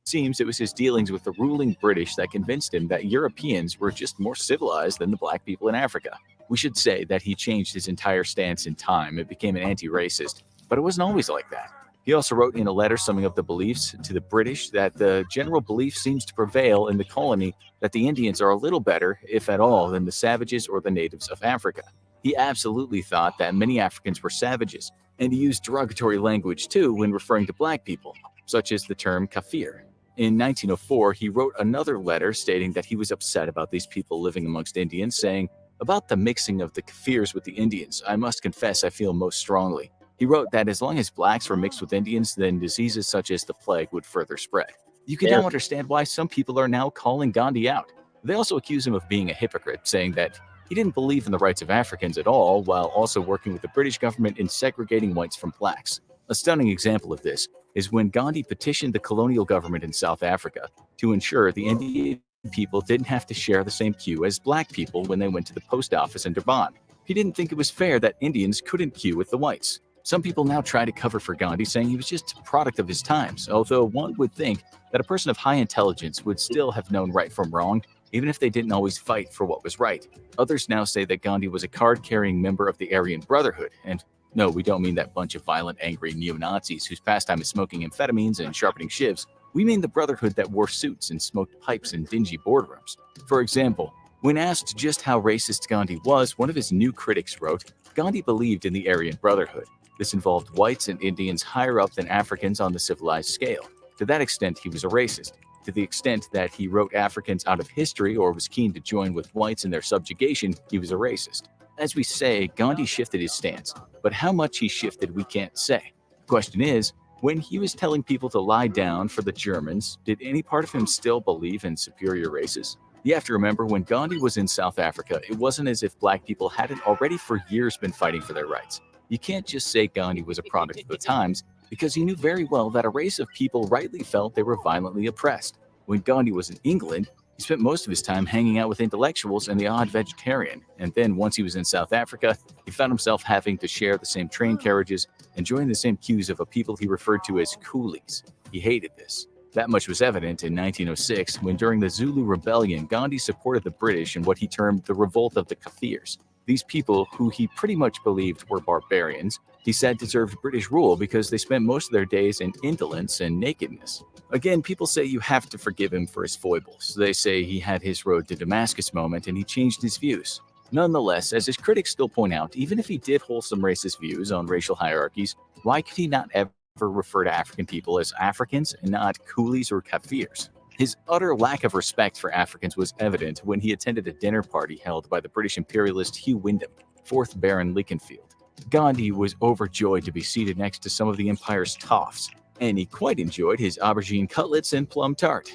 seems it was his dealings with the ruling British that convinced him that Europeans were just more civilized than the black people in Africa. We should say that he changed his entire stance in time and became an anti-racist, but it wasn't always like that. He also wrote in a letter summing up the beliefs to the British that the general belief seems to prevail in the colony that the Indians are a little better, if at all, than the savages or the natives of Africa. He absolutely thought that many Africans were savages, and he used derogatory language too when referring to black people, such as the term kafir. In 1904, he wrote another letter stating that he was upset about these people living amongst Indians, saying, "About the mixing of the Kafirs with the Indians, I must confess I feel most strongly." He wrote that as long as blacks were mixed with Indians, then diseases such as the plague would further spread. You can now understand why some people are now calling Gandhi out. They also accuse him of being a hypocrite, saying that he didn't believe in the rights of Africans at all, while also working with the British government in segregating whites from blacks. A stunning example of this is when Gandhi petitioned the colonial government in South Africa to ensure the Indian people didn't have to share the same queue as black people when they went to the post office in Durban. He didn't think it was fair that Indians couldn't queue with the whites. Some people now try to cover for Gandhi, saying he was just a product of his times, although one would think that a person of high intelligence would still have known right from wrong, even if they didn't always fight for what was right. Others now say that Gandhi was a card-carrying member of the Aryan Brotherhood, and no, we don't mean that bunch of violent, angry neo-Nazis whose pastime is smoking amphetamines and sharpening shivs. We mean the Brotherhood that wore suits and smoked pipes in dingy boardrooms. For example, when asked just how racist Gandhi was, one of his new critics wrote, "Gandhi believed in the Aryan Brotherhood. This involved whites and Indians higher up than Africans on the civilized scale. To that extent, he was a racist. To the extent that he wrote Africans out of history or was keen to join with whites in their subjugation, he was a racist." As we say, Gandhi shifted his stance, but how much he shifted we can't say. The question is, when he was telling people to lie down for the Germans, did any part of him still believe in superior races? You have to remember, when Gandhi was in South Africa, it wasn't as if black people hadn't already for years been fighting for their rights. You can't just say Gandhi was a product of the times, because he knew very well that a race of people rightly felt they were violently oppressed. When Gandhi was in England, he spent most of his time hanging out with intellectuals and the odd vegetarian, and then once he was in South Africa, he found himself having to share the same train carriages and join the same queues of a people he referred to as coolies. He hated this. That much was evident in 1906, when during the Zulu Rebellion, Gandhi supported the British in what he termed the Revolt of the Kafirs. These people, who he pretty much believed were barbarians, he said deserved British rule because they spent most of their days in indolence and nakedness. Again, people say you have to forgive him for his foibles. They say he had his road to Damascus moment and he changed his views. Nonetheless, as his critics still point out, even if he did hold some racist views on racial hierarchies, why could he not ever refer to African people as Africans and not coolies or Kafirs? His utter lack of respect for Africans was evident when he attended a dinner party held by the British imperialist Hugh Wyndham, 4th Baron Leconfield. Gandhi was overjoyed to be seated next to some of the empire's toffs, and he quite enjoyed his aubergine cutlets and plum tart.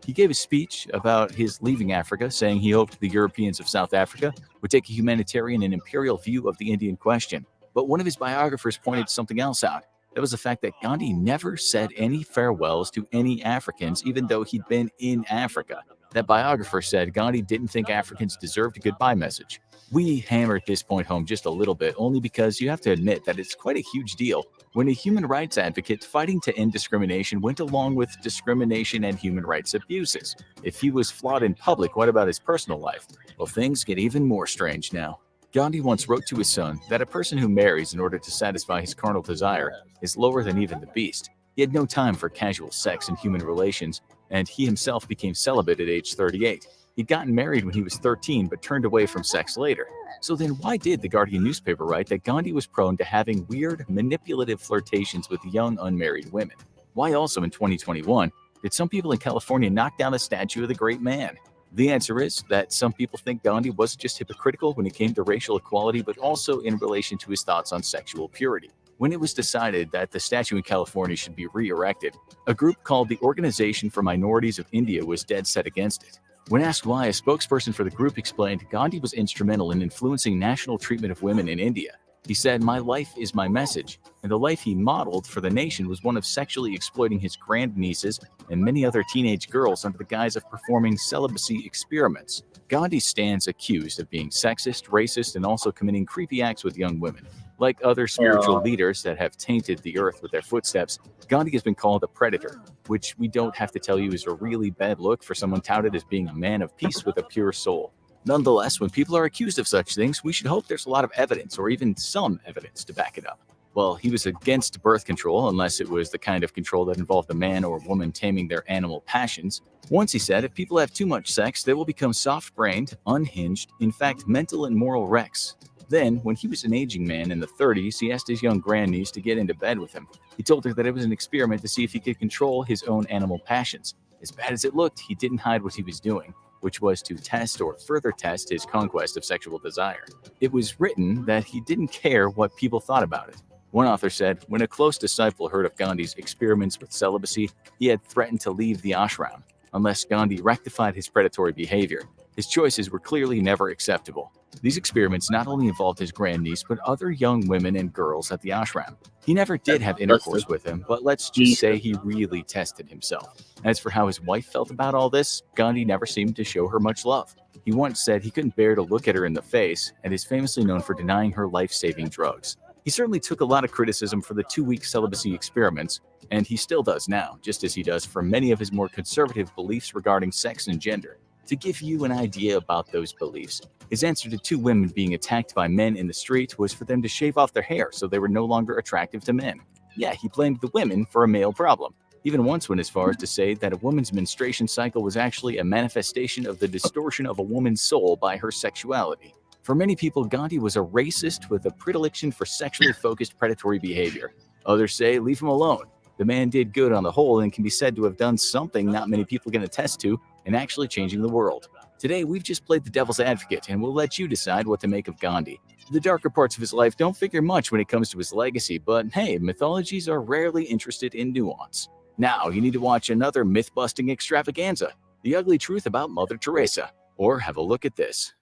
He gave a speech about his leaving Africa, saying he hoped the Europeans of South Africa would take a humanitarian and imperial view of the Indian question. But one of his biographers pointed something else out. That was the fact that Gandhi never said any farewells to any Africans, even though he'd been in Africa. That biographer said Gandhi didn't think Africans deserved a goodbye message. We hammered this point home just a little bit, only because you have to admit that it's quite a huge deal when a human rights advocate fighting to end discrimination went along with discrimination and human rights abuses. If he was flawed in public, what about his personal life? Well, things get even more strange now. Gandhi once wrote to his son that a person who marries in order to satisfy his carnal desire is lower than even the beast. He had no time for casual sex and human relations, and he himself became celibate at age 38. He'd gotten married when he was 13, but turned away from sex later. So then why did the Guardian newspaper write that Gandhi was prone to having weird, manipulative flirtations with young, unmarried women? Why also in 2021 did some people in California knock down a statue of the great man? The answer is that some people think Gandhi wasn't just hypocritical when it came to racial equality, but also in relation to his thoughts on sexual purity. When it was decided that the statue in California should be re-erected, a group called the Organization for Minorities of India was dead set against it. When asked why, a spokesperson for the group explained Gandhi was instrumental in influencing national treatment of women in India. He said, "My life is my message," and the life he modeled for the nation was one of sexually exploiting his grandnieces and many other teenage girls under the guise of performing celibacy experiments. Gandhi stands accused of being sexist, racist, and also committing creepy acts with young women. Like other spiritual leaders that have tainted the earth with their footsteps, Gandhi has been called a predator, which we don't have to tell you is a really bad look for someone touted as being a man of peace with a pure soul. Nonetheless, when people are accused of such things, we should hope there's a lot of evidence, or even some evidence, to back it up. Well, he was against birth control unless it was the kind of control that involved a man or woman taming their animal passions. Once he said, if people have too much sex, they will become soft-brained, unhinged, in fact, mental and moral wrecks. Then, when he was an aging man in the 30s, he asked his young grandniece to get into bed with him. He told her that it was an experiment to see if he could control his own animal passions. As bad as it looked, he didn't hide what he was doing, which was to test or further test his conquest of sexual desire. It was written that he didn't care what people thought about it. One author said, when a close disciple heard of Gandhi's experiments with celibacy, he had threatened to leave the ashram unless Gandhi rectified his predatory behavior. His choices were clearly never acceptable. These experiments not only involved his grandniece, but other young women and girls at the ashram. He never did have intercourse with them, but let's just say he really tested himself. As for how his wife felt about all this, Gandhi never seemed to show her much love. He once said he couldn't bear to look at her in the face, and is famously known for denying her life-saving drugs. He certainly took a lot of criticism for the 2-week celibacy experiments, and he still does now, just as he does for many of his more conservative beliefs regarding sex and gender. To give you an idea about those beliefs, his answer to 2 women being attacked by men in the street was for them to shave off their hair so they were no longer attractive to men. Yeah, he blamed the women for a male problem. Even once went as far as to say that a woman's menstruation cycle was actually a manifestation of the distortion of a woman's soul by her sexuality. For many people, Gandhi was a racist with a predilection for sexually focused predatory behavior. Others say, leave him alone. The man did good on the whole and can be said to have done something not many people can attest to in actually changing the world. Today, we've just played the devil's advocate, and we'll let you decide what to make of Gandhi. The darker parts of his life don't figure much when it comes to his legacy, but hey, mythologies are rarely interested in nuance. Now, you need to watch another myth-busting extravaganza, The Ugly Truth About Mother Teresa, or have a look at this.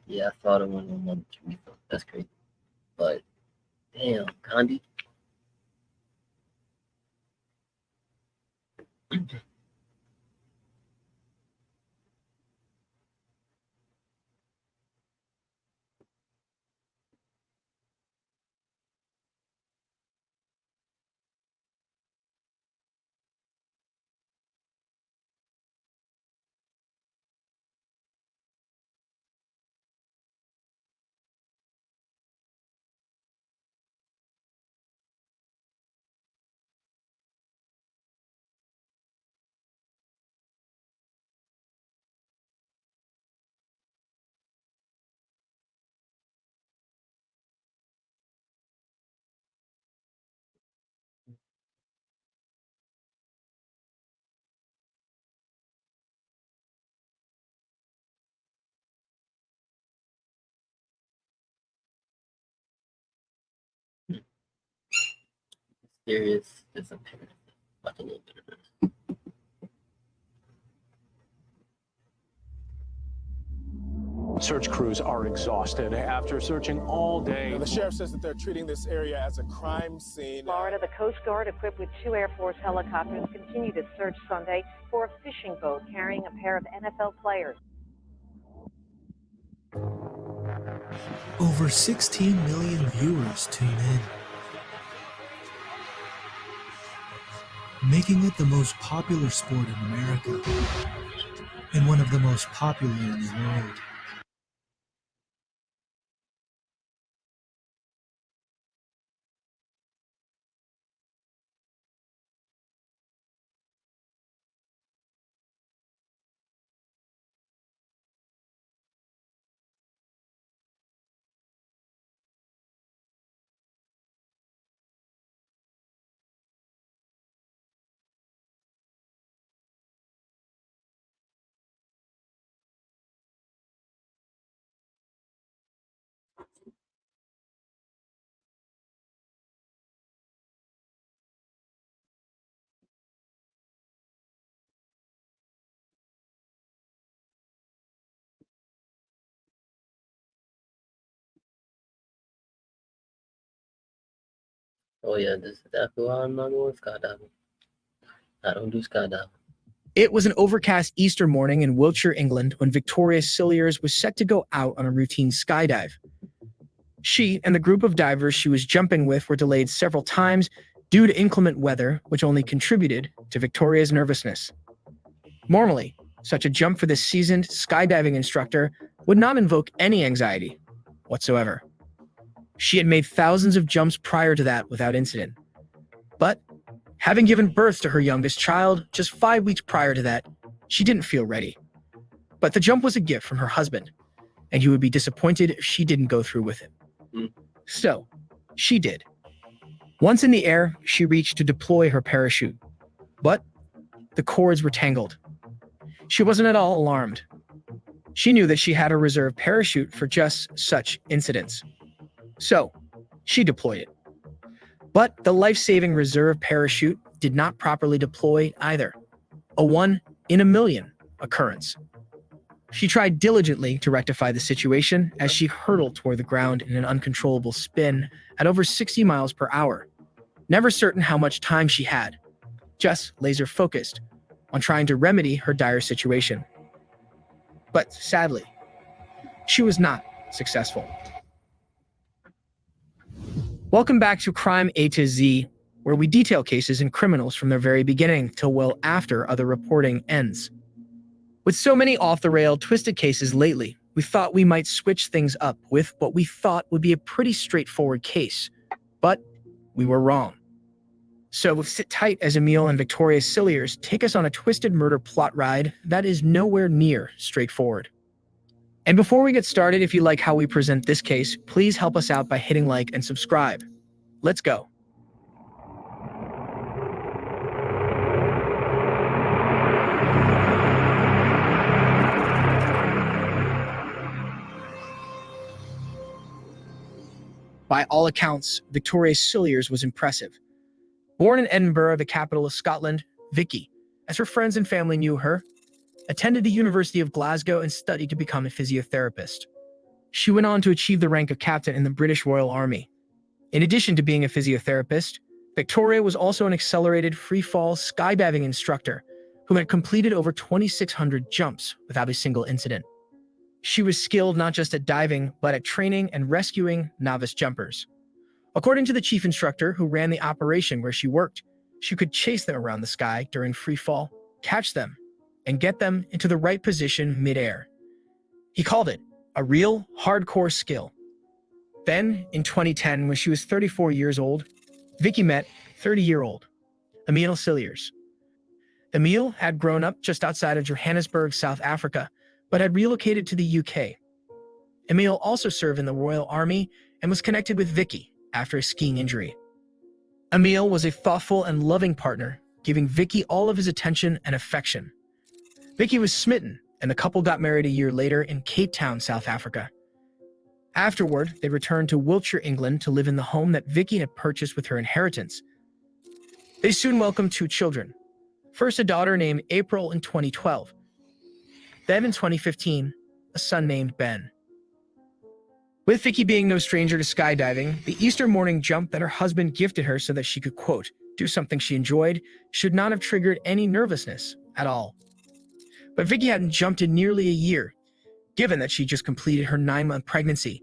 Yeah, I thought it went on Mother Teresa. That's crazy. But, damn, Gandhi. Serious disappearance. Watch a little bit of this. Search crews are exhausted after searching all day. The sheriff says that they're treating this area as a crime scene. Florida, the Coast Guard, equipped with 2 Air Force helicopters, continued its search Sunday for a fishing boat carrying a pair of NFL players. Over 16 million viewers tune in, making it the most popular sport in America and one of the most popular in the world. Oh yeah, this is definitely why I'm not going skydiving. I don't do skydiving. It was an overcast Easter morning in Wiltshire, England, when Victoria Cilliers was set to go out on a routine skydive. She and the group of divers she was jumping with were delayed several times due to inclement weather, which only contributed to Victoria's nervousness. Normally, such a jump for this seasoned skydiving instructor would not invoke any anxiety whatsoever. She had made thousands of jumps prior to that without incident. But having given birth to her youngest child just 5 weeks prior to that, she didn't feel ready. But the jump was a gift from her husband, and he would be disappointed if she didn't go through with it. So, she did. Once in the air, she reached to deploy her parachute. But the cords were tangled. She wasn't at all alarmed. She knew that she had a reserve parachute for just such incidents. So, she deployed it. But the life-saving reserve parachute did not properly deploy either. A 1 in a million occurrence. She tried diligently to rectify the situation as she hurtled toward the ground in an uncontrollable spin at over 60 miles per hour. Never certain how much time she had, just laser-focused on trying to remedy her dire situation. But sadly, she was not successful. Welcome back to Crime A to Z, where we detail cases and criminals from their very beginning till well after other reporting ends. With so many off-the-rail, twisted cases lately, we thought we might switch things up with what we thought would be a pretty straightforward case. But we were wrong. So sit tight as Emile and Victoria Cilliers take us on a twisted murder plot ride that is nowhere near straightforward. And before we get started, if you like how we present this case, please help us out by hitting like and subscribe. Let's go. By all accounts, Victoria Cilliers was impressive. Born in Edinburgh, the capital of Scotland, Vicky, as her friends and family knew her, attended the University of Glasgow and studied to become a physiotherapist. She went on to achieve the rank of captain in the British Royal Army. In addition to being a physiotherapist, Victoria was also an accelerated free-fall skydiving instructor who had completed over 2,600 jumps without a single incident. She was skilled not just at diving, but at training and rescuing novice jumpers. According to the chief instructor who ran the operation where she worked, she could chase them around the sky during free fall, catch them, and get them into the right position mid-air. He called it a real hardcore skill. Then, in 2010, when she was 34 years old, Vicky met 30-year-old Emile Cilliers. Emile had grown up just outside of Johannesburg, South Africa, but had relocated to the UK. Emile also served in the Royal Army and was connected with Vicky after a skiing injury. Emile was a thoughtful and loving partner, giving Vicky all of his attention and affection. Vicky was smitten, and the couple got married a year later in Cape Town, South Africa. Afterward, they returned to Wiltshire, England to live in the home that Vicky had purchased with her inheritance. They soon welcomed 2 children. First, a daughter named April in 2012. Then in 2015, a son named Ben. With Vicky being no stranger to skydiving, the Easter morning jump that her husband gifted her so that she could, quote, do something she enjoyed should not have triggered any nervousness at all. But Vicky hadn't jumped in nearly a year, given that she just completed her 9-month pregnancy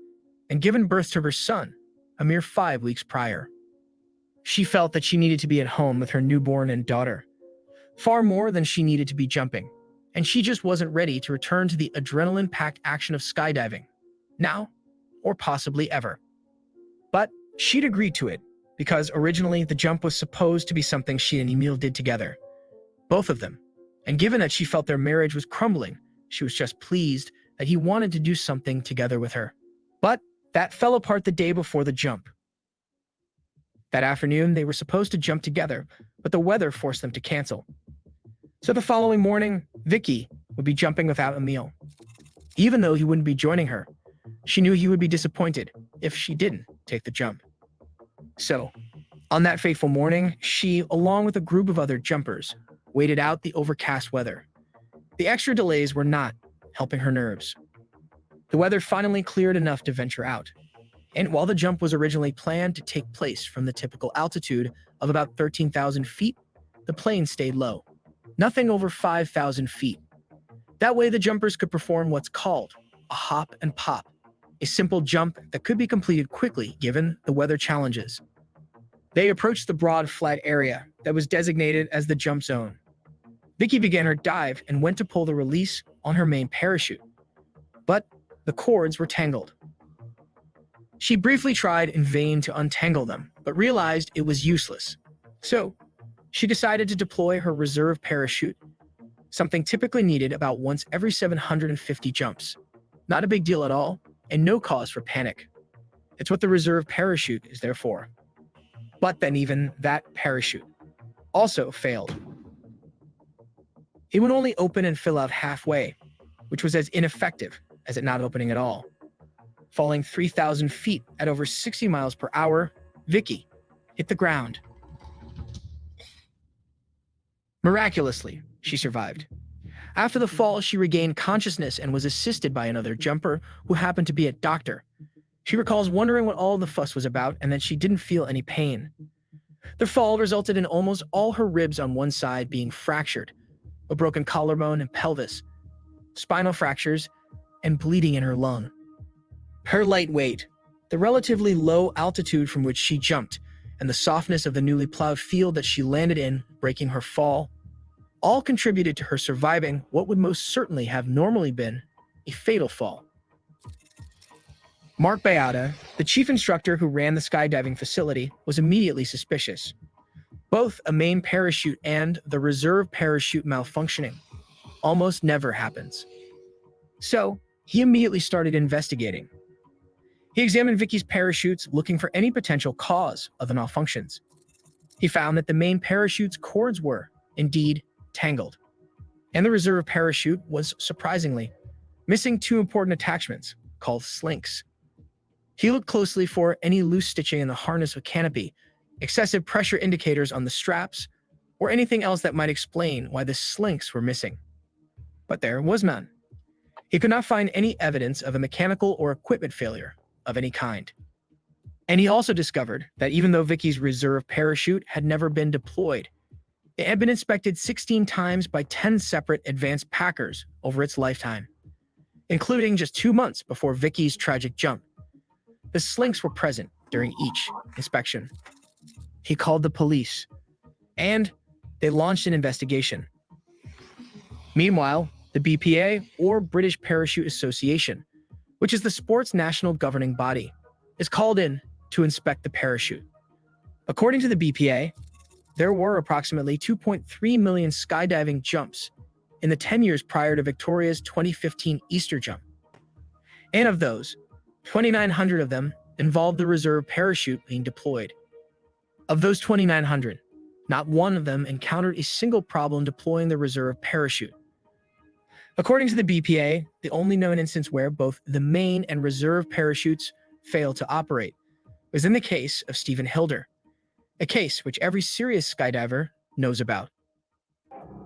and given birth to her son a mere 5 weeks prior. She felt that she needed to be at home with her newborn and daughter, far more than she needed to be jumping, and she just wasn't ready to return to the adrenaline-packed action of skydiving, now or possibly ever. But she'd agreed to it, because originally the jump was supposed to be something she and Emile did together, both of them, and given that she felt their marriage was crumbling, she was just pleased that he wanted to do something together with her. But that fell apart the day before the jump. That afternoon, they were supposed to jump together, but the weather forced them to cancel. So the following morning, Vicky would be jumping without Emile. Even though he wouldn't be joining her, she knew he would be disappointed if she didn't take the jump. So, on that fateful morning, she, along with a group of other jumpers, waited out the overcast weather. The extra delays were not helping her nerves. The weather finally cleared enough to venture out. And while the jump was originally planned to take place from the typical altitude of about 13,000 feet, the plane stayed low, nothing over 5,000 feet. That way, the jumpers could perform what's called a hop and pop, a simple jump that could be completed quickly given the weather challenges. They approached the broad, flat area that was designated as the jump zone. Vicky began her dive and went to pull the release on her main parachute, but the cords were tangled. She briefly tried in vain to untangle them, but realized it was useless. So, she decided to deploy her reserve parachute, something typically needed about once every 750 jumps. Not a big deal at all, and no cause for panic. It's what the reserve parachute is there for. But then even that parachute also failed. It would only open and fill out halfway, which was as ineffective as it not opening at all. Falling 3,000 feet at over 60 miles per hour, Vicky hit the ground. Miraculously, she survived. After the fall, she regained consciousness and was assisted by another jumper who happened to be a doctor. She recalls wondering what all the fuss was about and that she didn't feel any pain. The fall resulted in almost all her ribs on one side being fractured, a broken collarbone and pelvis, spinal fractures, and bleeding in her lung. Her light weight, the relatively low altitude from which she jumped, and the softness of the newly plowed field that she landed in, breaking her fall, all contributed to her surviving what would most certainly have normally been a fatal fall. Mark Beata, the chief instructor who ran the skydiving facility, was immediately suspicious. Both a main parachute and the reserve parachute malfunctioning almost never happens. So, he immediately started investigating. He examined Vicky's parachutes looking for any potential cause of the malfunctions. He found that the main parachute's cords were, indeed, tangled, and the reserve parachute was, surprisingly, missing two important attachments called slinks. He looked closely for any loose stitching in the harness or canopy, excessive pressure indicators on the straps, or anything else that might explain why the slinks were missing. But there was none. He could not find any evidence of a mechanical or equipment failure of any kind. And he also discovered that even though Vicky's reserve parachute had never been deployed, it had been inspected 16 times by 10 separate advanced packers over its lifetime, including just 2 months before Vicky's tragic jump. The slinks were present during each inspection. He called the police, and they launched an investigation. Meanwhile, the BPA, or British Parachute Association, which is the sport's national governing body, is called in to inspect the parachute. According to the BPA, there were approximately 2.3 million skydiving jumps in the 10 years prior to Victoria's 2015 Easter jump. And of those, 2,900 of them involved the reserve parachute being deployed. Of those 2,900, not one of them encountered a single problem deploying the reserve parachute. According to the BPA, the only known instance where both the main and reserve parachutes failed to operate was in the case of Stephen Hilder, a case which every serious skydiver knows about.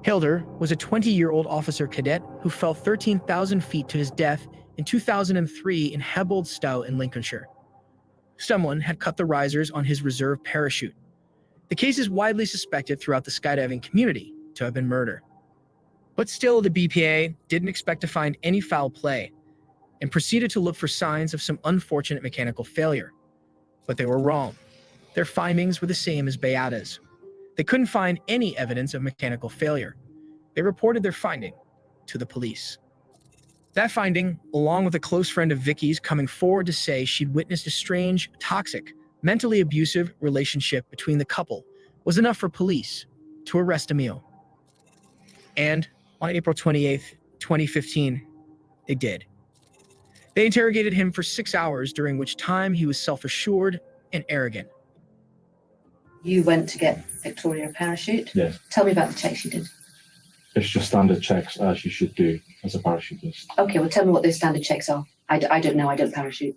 Hilder was a 20-year-old officer cadet who fell 13,000 feet to his death in 2003 in Heboldstow in Lincolnshire. Someone had cut the risers on his reserve parachute. The case is widely suspected throughout the skydiving community to have been murder. But still, the BPA didn't expect to find any foul play and proceeded to look for signs of some unfortunate mechanical failure. But they were wrong. Their findings were the same as Beata's. They couldn't find any evidence of mechanical failure. They reported their finding to the police. That finding, along with a close friend of Vicky's coming forward to say she'd witnessed a strange, toxic, mentally abusive relationship between the couple, was enough for police to arrest Emil. And on April 28th, 2015, they did. They interrogated him for 6 hours, during which time he was self-assured and arrogant. You went to get Victoria a parachute? Yes. Tell me about the checks you did. It's just standard checks as you should do as a parachutist. Okay, well tell me what those standard checks are. I don't know, I don't parachute.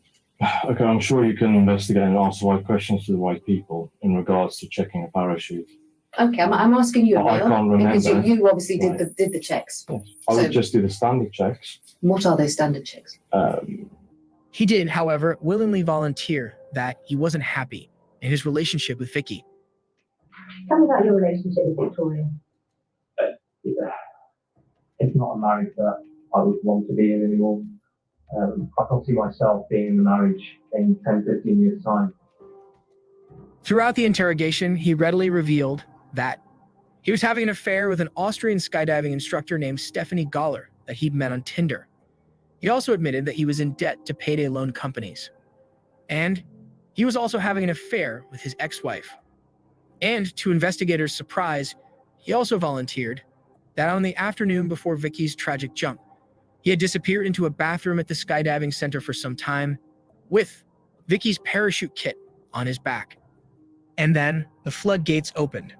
Okay, I'm sure you can investigate and answer the right questions to the right people in regards to checking a parachute. Okay, I'm asking you, I Emil, can't remember. because you obviously Right. did the checks. Yes. I would just do the standard checks. What are those standard checks? He did, however, willingly volunteer that he wasn't happy in his relationship with Vicky. Tell me about your relationship with Victoria. It's not a marriage that I would want to be in anymore. I can't see myself being in a marriage in 10, 15 years' time. Throughout the interrogation, he readily revealed that he was having an affair with an Austrian skydiving instructor named Stephanie Galler that he'd met on Tinder. He also admitted that he was in debt to payday loan companies. And he was also having an affair with his ex-wife. And to investigators' surprise, he also volunteered that on the afternoon before Vicky's tragic jump, he had disappeared into a bathroom at the skydiving center for some time with Vicky's parachute kit on his back. And then the floodgates opened.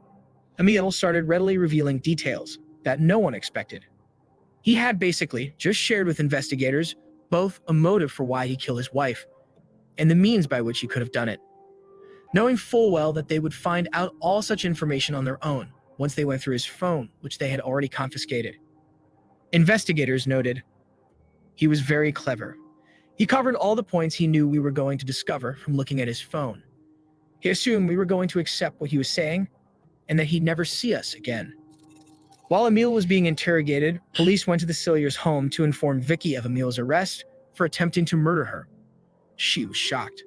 Emil started readily revealing details that no one expected. He had basically just shared with investigators both a motive for why he killed his wife and the means by which he could have done it, knowing full well that they would find out all such information on their own once they went through his phone, which they had already confiscated. Investigators noted he was very clever. He covered all the points he knew we were going to discover from looking at his phone. He assumed we were going to accept what he was saying and that he'd never see us again. While Emil was being interrogated, police went to the Cilliers' home to inform Vicky of Emil's arrest for attempting to murder her. She was shocked.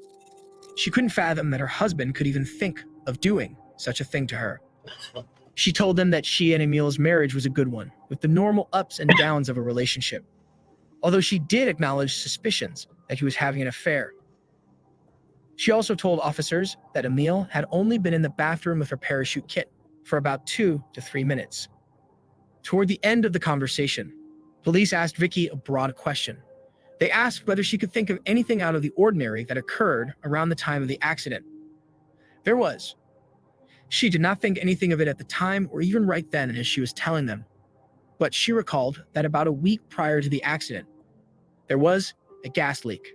She couldn't fathom that her husband could even think of doing such a thing to her. She told them that she and Emil's marriage was a good one, with the normal ups and downs of a relationship, although she did acknowledge suspicions that he was having an affair. She also told officers that Emil had only been in the bathroom with her parachute kit for about 2 to 3 minutes. Toward the end of the conversation, police asked Vicky a broad question. They asked whether she could think of anything out of the ordinary that occurred around the time of the accident. There was. She did not think anything of it at the time or even right then as she was telling them, but she recalled that about a week prior to the accident, there was a gas leak.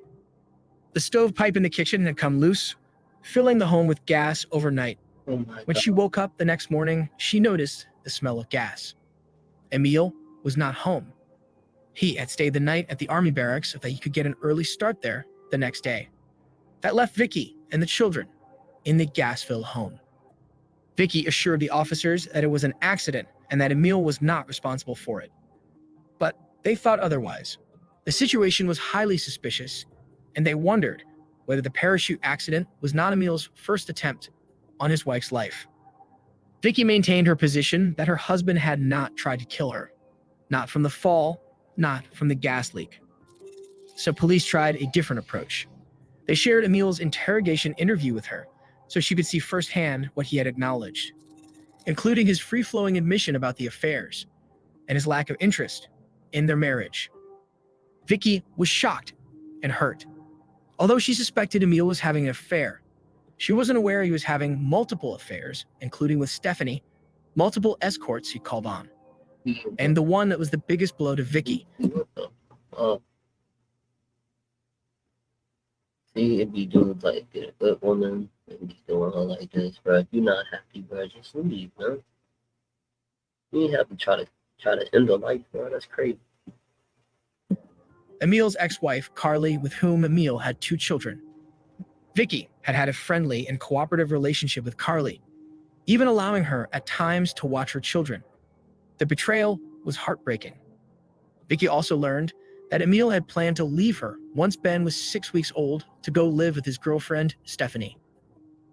The stovepipe in the kitchen had come loose, filling the home with gas overnight. When she woke up the next morning, she noticed the smell of gas. Emil was not home. He had stayed the night at the army barracks so that he could get an early start there the next day. That left Vicky and the children in the gas-filled home. Vicky assured the officers that it was an accident and that Emil was not responsible for it. But they thought otherwise. The situation was highly suspicious, and they wondered whether the parachute accident was not Emil's first attempt on his wife's life. Vicky maintained her position that her husband had not tried to kill her, not from the fall, not from the gas leak. So police tried a different approach. They shared Emil's interrogation interview with her so she could see firsthand what he had acknowledged, including his free-flowing admission about the affairs and his lack of interest in their marriage. Vicky was shocked and hurt. Although she suspected Emil was having an affair, she wasn't aware he was having multiple affairs, including with Stephanie, multiple escorts he called on, and the one that was the biggest blow to Vicky. See, if you do like get a good woman and be doing her like this, bro, if you're not happy, bro, just leave, bro. You ain't have to try to end a life, bro. That's crazy. Emil's ex-wife, Carly, with whom Emil had 2 children. Vicky had had a friendly and cooperative relationship with Carly, even allowing her at times to watch her children. The betrayal was heartbreaking. Vicky also learned that Emil had planned to leave her once Ben was 6 weeks old to go live with his girlfriend, Stephanie.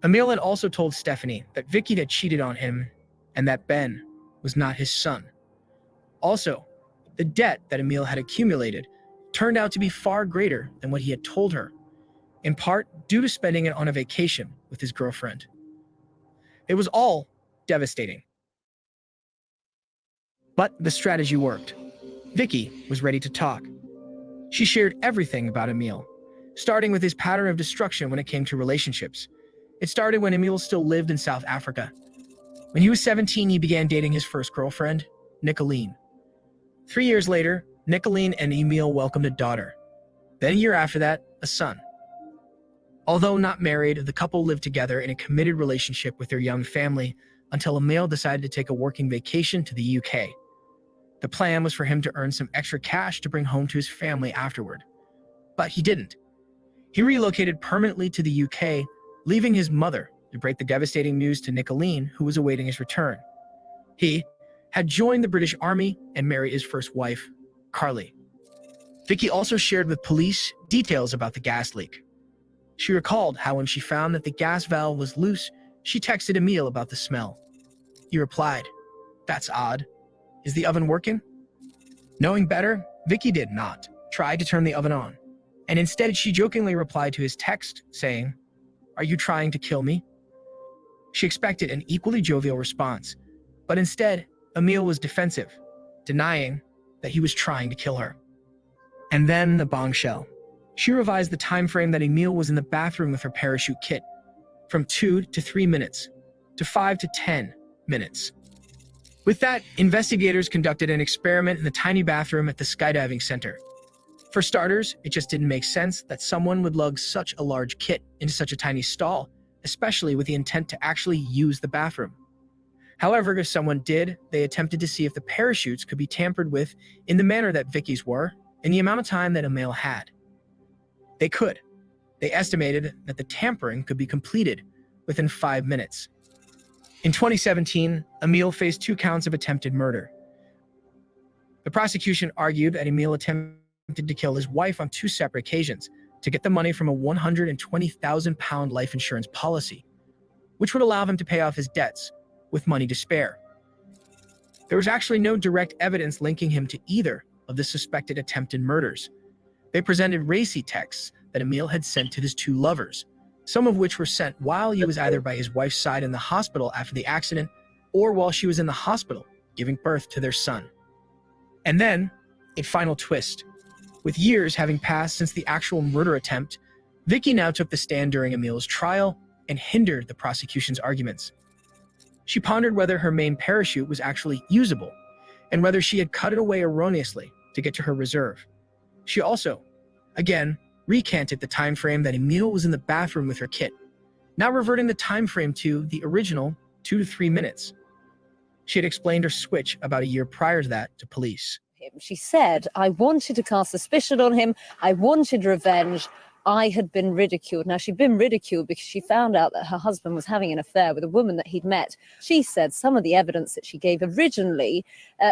Emil had also told Stephanie that Vicky had cheated on him and that Ben was not his son. Also, the debt that Emil had accumulated turned out to be far greater than what he had told her, in part due to spending it on a vacation with his girlfriend. It was all devastating. But the strategy worked. Vicky was ready to talk. She shared everything about Emil, starting with his pattern of destruction when it came to relationships. It started when Emil still lived in South Africa. When he was 17, he began dating his first girlfriend, Nicolene. 3 years later, Nicolene and Emil welcomed a daughter. Then a year after that, a son. Although not married, the couple lived together in a committed relationship with their young family until Emil decided to take a working vacation to the UK. The plan was for him to earn some extra cash to bring home to his family afterward. But he didn't. He relocated permanently to the UK, leaving his mother to break the devastating news to Nicolene, who was awaiting his return. He had joined the British Army and married his first wife, Carly. Vicky also shared with police details about the gas leak. She recalled how when she found that the gas valve was loose, she texted Emil about the smell. He replied, "That's odd. Is the oven working?" Knowing better, Vicky did not try to turn the oven on, and instead she jokingly replied to his text saying, "Are you trying to kill me?" She expected an equally jovial response, but instead, Emil was defensive, denying that he was trying to kill her. And then the bombshell. She revised the time frame that Emil was in the bathroom with her parachute kit from 2 to 3 minutes to 5 to 10 minutes. With that, investigators conducted an experiment in the tiny bathroom at the skydiving center. For starters, it just didn't make sense that someone would lug such a large kit into such a tiny stall, especially with the intent to actually use the bathroom. However, if someone did, they attempted to see if the parachutes could be tampered with in the manner that Vicky's were, in the amount of time that Emil had. They could. They estimated that the tampering could be completed within 5 minutes. In 2017, Emil faced 2 counts of attempted murder. The prosecution argued that Emil attempted to kill his wife on 2 separate occasions to get the money from a £120,000 life insurance policy, which would allow him to pay off his debts with money to spare. There was actually no direct evidence linking him to either of the suspected attempted murders. They presented racy texts that Emil had sent to his 2 lovers, some of which were sent while he was either by his wife's side in the hospital after the accident or while she was in the hospital giving birth to their son. And then, a final twist. With years having passed since the actual murder attempt, Vicky now took the stand during Emil's trial and hindered the prosecution's arguments. She pondered whether her main parachute was actually usable and whether she had cut it away erroneously to get to her reserve. She also, again, recanted the time frame that Emil was in the bathroom with her kit, now reverting the time frame to the original 2 to 3 minutes. She had explained her switch about a year prior to that to police. She said, "I wanted to cast suspicion on him. I wanted revenge. I had been ridiculed." Now, she'd been ridiculed because she found out that her husband was having an affair with a woman that he'd met. She said some of the evidence that she gave originally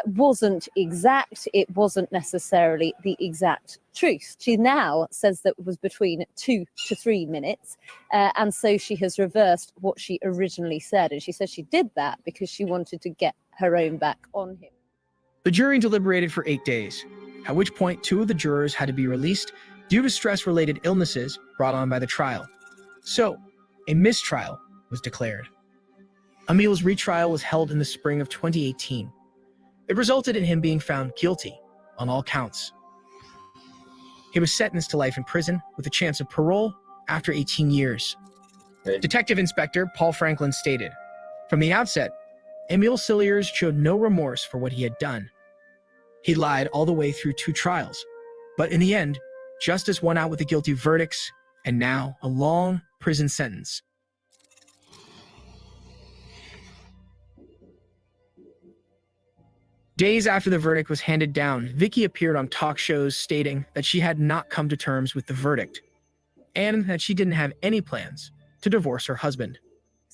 wasn't exact. It wasn't necessarily the exact truth. She now says that it was between 2 to 3 minutes. And so she has reversed what she originally said. And she says she did that because she wanted to get her own back on him. The jury deliberated for 8 days, at which point 2 of the jurors had to be released due to stress-related illnesses brought on by the trial. So, a mistrial was declared. Emil's retrial was held in the spring of 2018. It resulted in him being found guilty on all counts. He was sentenced to life in prison with a chance of parole after 18 years. Detective Inspector Paul Franklin stated, "From the outset, Emil Cilliers showed no remorse for what he had done. He lied all the way through 2 trials, but in the end, justice won out with the guilty verdicts and now a long prison sentence." Days after the verdict was handed down, Vicky appeared on talk shows stating that she had not come to terms with the verdict and that she didn't have any plans to divorce her husband.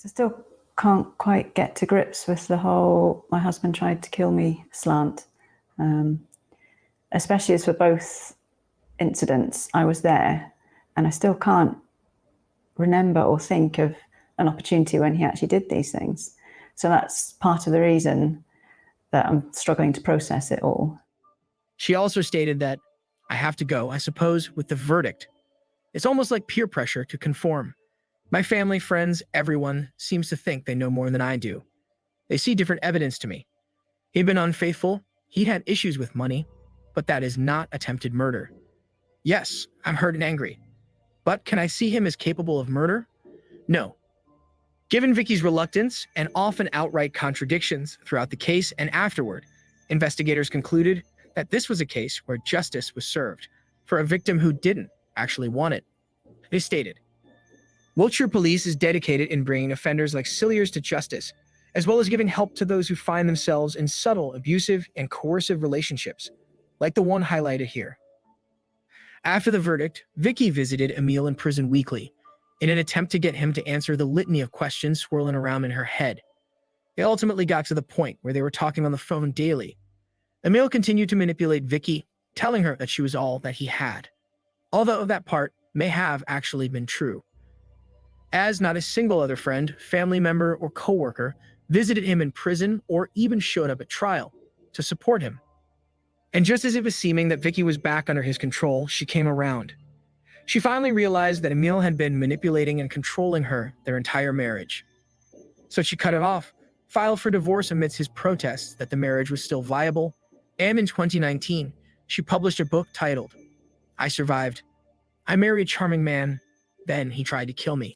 I still can't quite get to grips with the whole "my husband tried to kill me" slant. Especially as for both incidents, I was there and I still can't remember or think of an opportunity when he actually did these things. So that's part of the reason that I'm struggling to process it all. She also stated that, "I have to go, I suppose, with the verdict. It's almost like peer pressure to conform. My family, friends, everyone seems to think they know more than I do. They see different evidence to me. He'd been unfaithful, he'd had issues with money, but that is not attempted murder. Yes, I'm hurt and angry. But can I see him as capable of murder? No." Given Vicky's reluctance and often outright contradictions throughout the case and afterward, investigators concluded that this was a case where justice was served for a victim who didn't actually want it. They stated, "Wiltshire Police is dedicated in bringing offenders like Cilliers to justice, as well as giving help to those who find themselves in subtle, abusive, and coercive relationships, like the one highlighted here. After the verdict, Vicky visited Emil in prison weekly in an attempt to get him to answer the litany of questions swirling around in her head. They ultimately got to the point where they were talking on the phone daily. Emil continued to manipulate Vicky, telling her that she was all that he had, although that part may have actually been true, as not a single other friend, family member, or coworker visited him in prison or even showed up at trial to support him. And just as it was seeming that Vicky was back under his control, she came around. She finally realized that Emil had been manipulating and controlling her their entire marriage. So she cut it off, filed for divorce amidst his protests that the marriage was still viable, and in 2019, she published a book titled, I Survived. I Married a Charming Man, then he tried to kill me.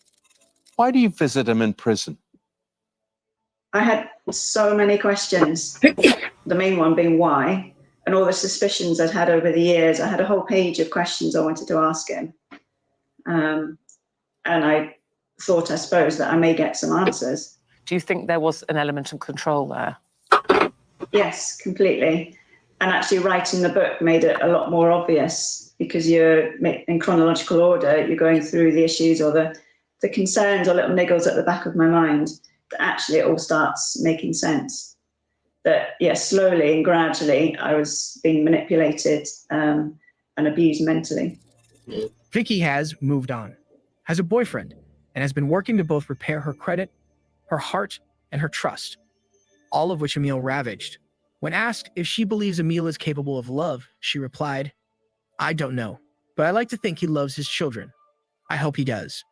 Why do you visit him in prison? I had so many questions. The main one being why, and all the suspicions I'd had over the years. I had a whole page of questions I wanted to ask him. And I thought, I suppose, that I may get some answers. Do you think there was an element of control there? Yes, completely. And actually writing the book made it a lot more obvious, because you're in chronological order, you're going through the issues or the concerns or little niggles at the back of my mind, that actually it all starts making sense. That, yes, slowly and gradually I was being manipulated and abused mentally. Vicky has moved on, has a boyfriend, and has been working to both repair her credit, her heart, and her trust, all of which Emil ravaged. When asked if she believes Emil is capable of love, she replied, I don't know, but I like to think he loves his children. I hope he does.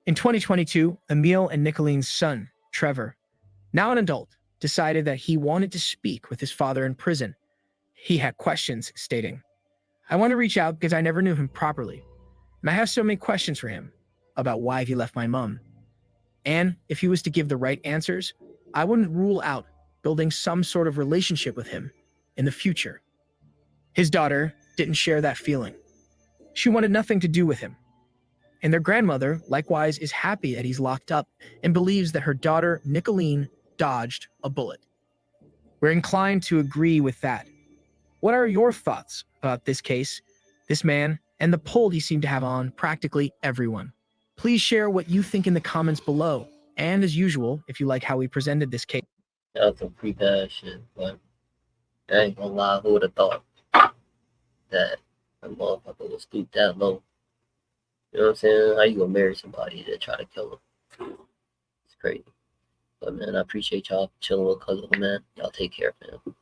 In 2022, Emil and Nicoline's son, Trevor, now an adult, decided that he wanted to speak with his father in prison. He had questions, stating, I want to reach out because I never knew him properly, and I have so many questions for him about why he left my mom. And if he was to give the right answers, I wouldn't rule out building some sort of relationship with him in the future. His daughter didn't share that feeling. She wanted nothing to do with him. And their grandmother, likewise, is happy that he's locked up and believes that her daughter, Nicoline, dodged a bullet. We're inclined to agree with that. What are your thoughts about this case, this man, and the pull he seemed to have on practically everyone? Please share what you think in the comments below. And as usual, if you like how we presented this case. That's some pretty bad shit, but I ain't gonna lie, who would have thought that a motherfucker would stoop that low? You know what I'm saying? How you gonna marry somebody that try to kill him? It's crazy. But man, I appreciate y'all chilling with CuZo, man. Y'all take care, man.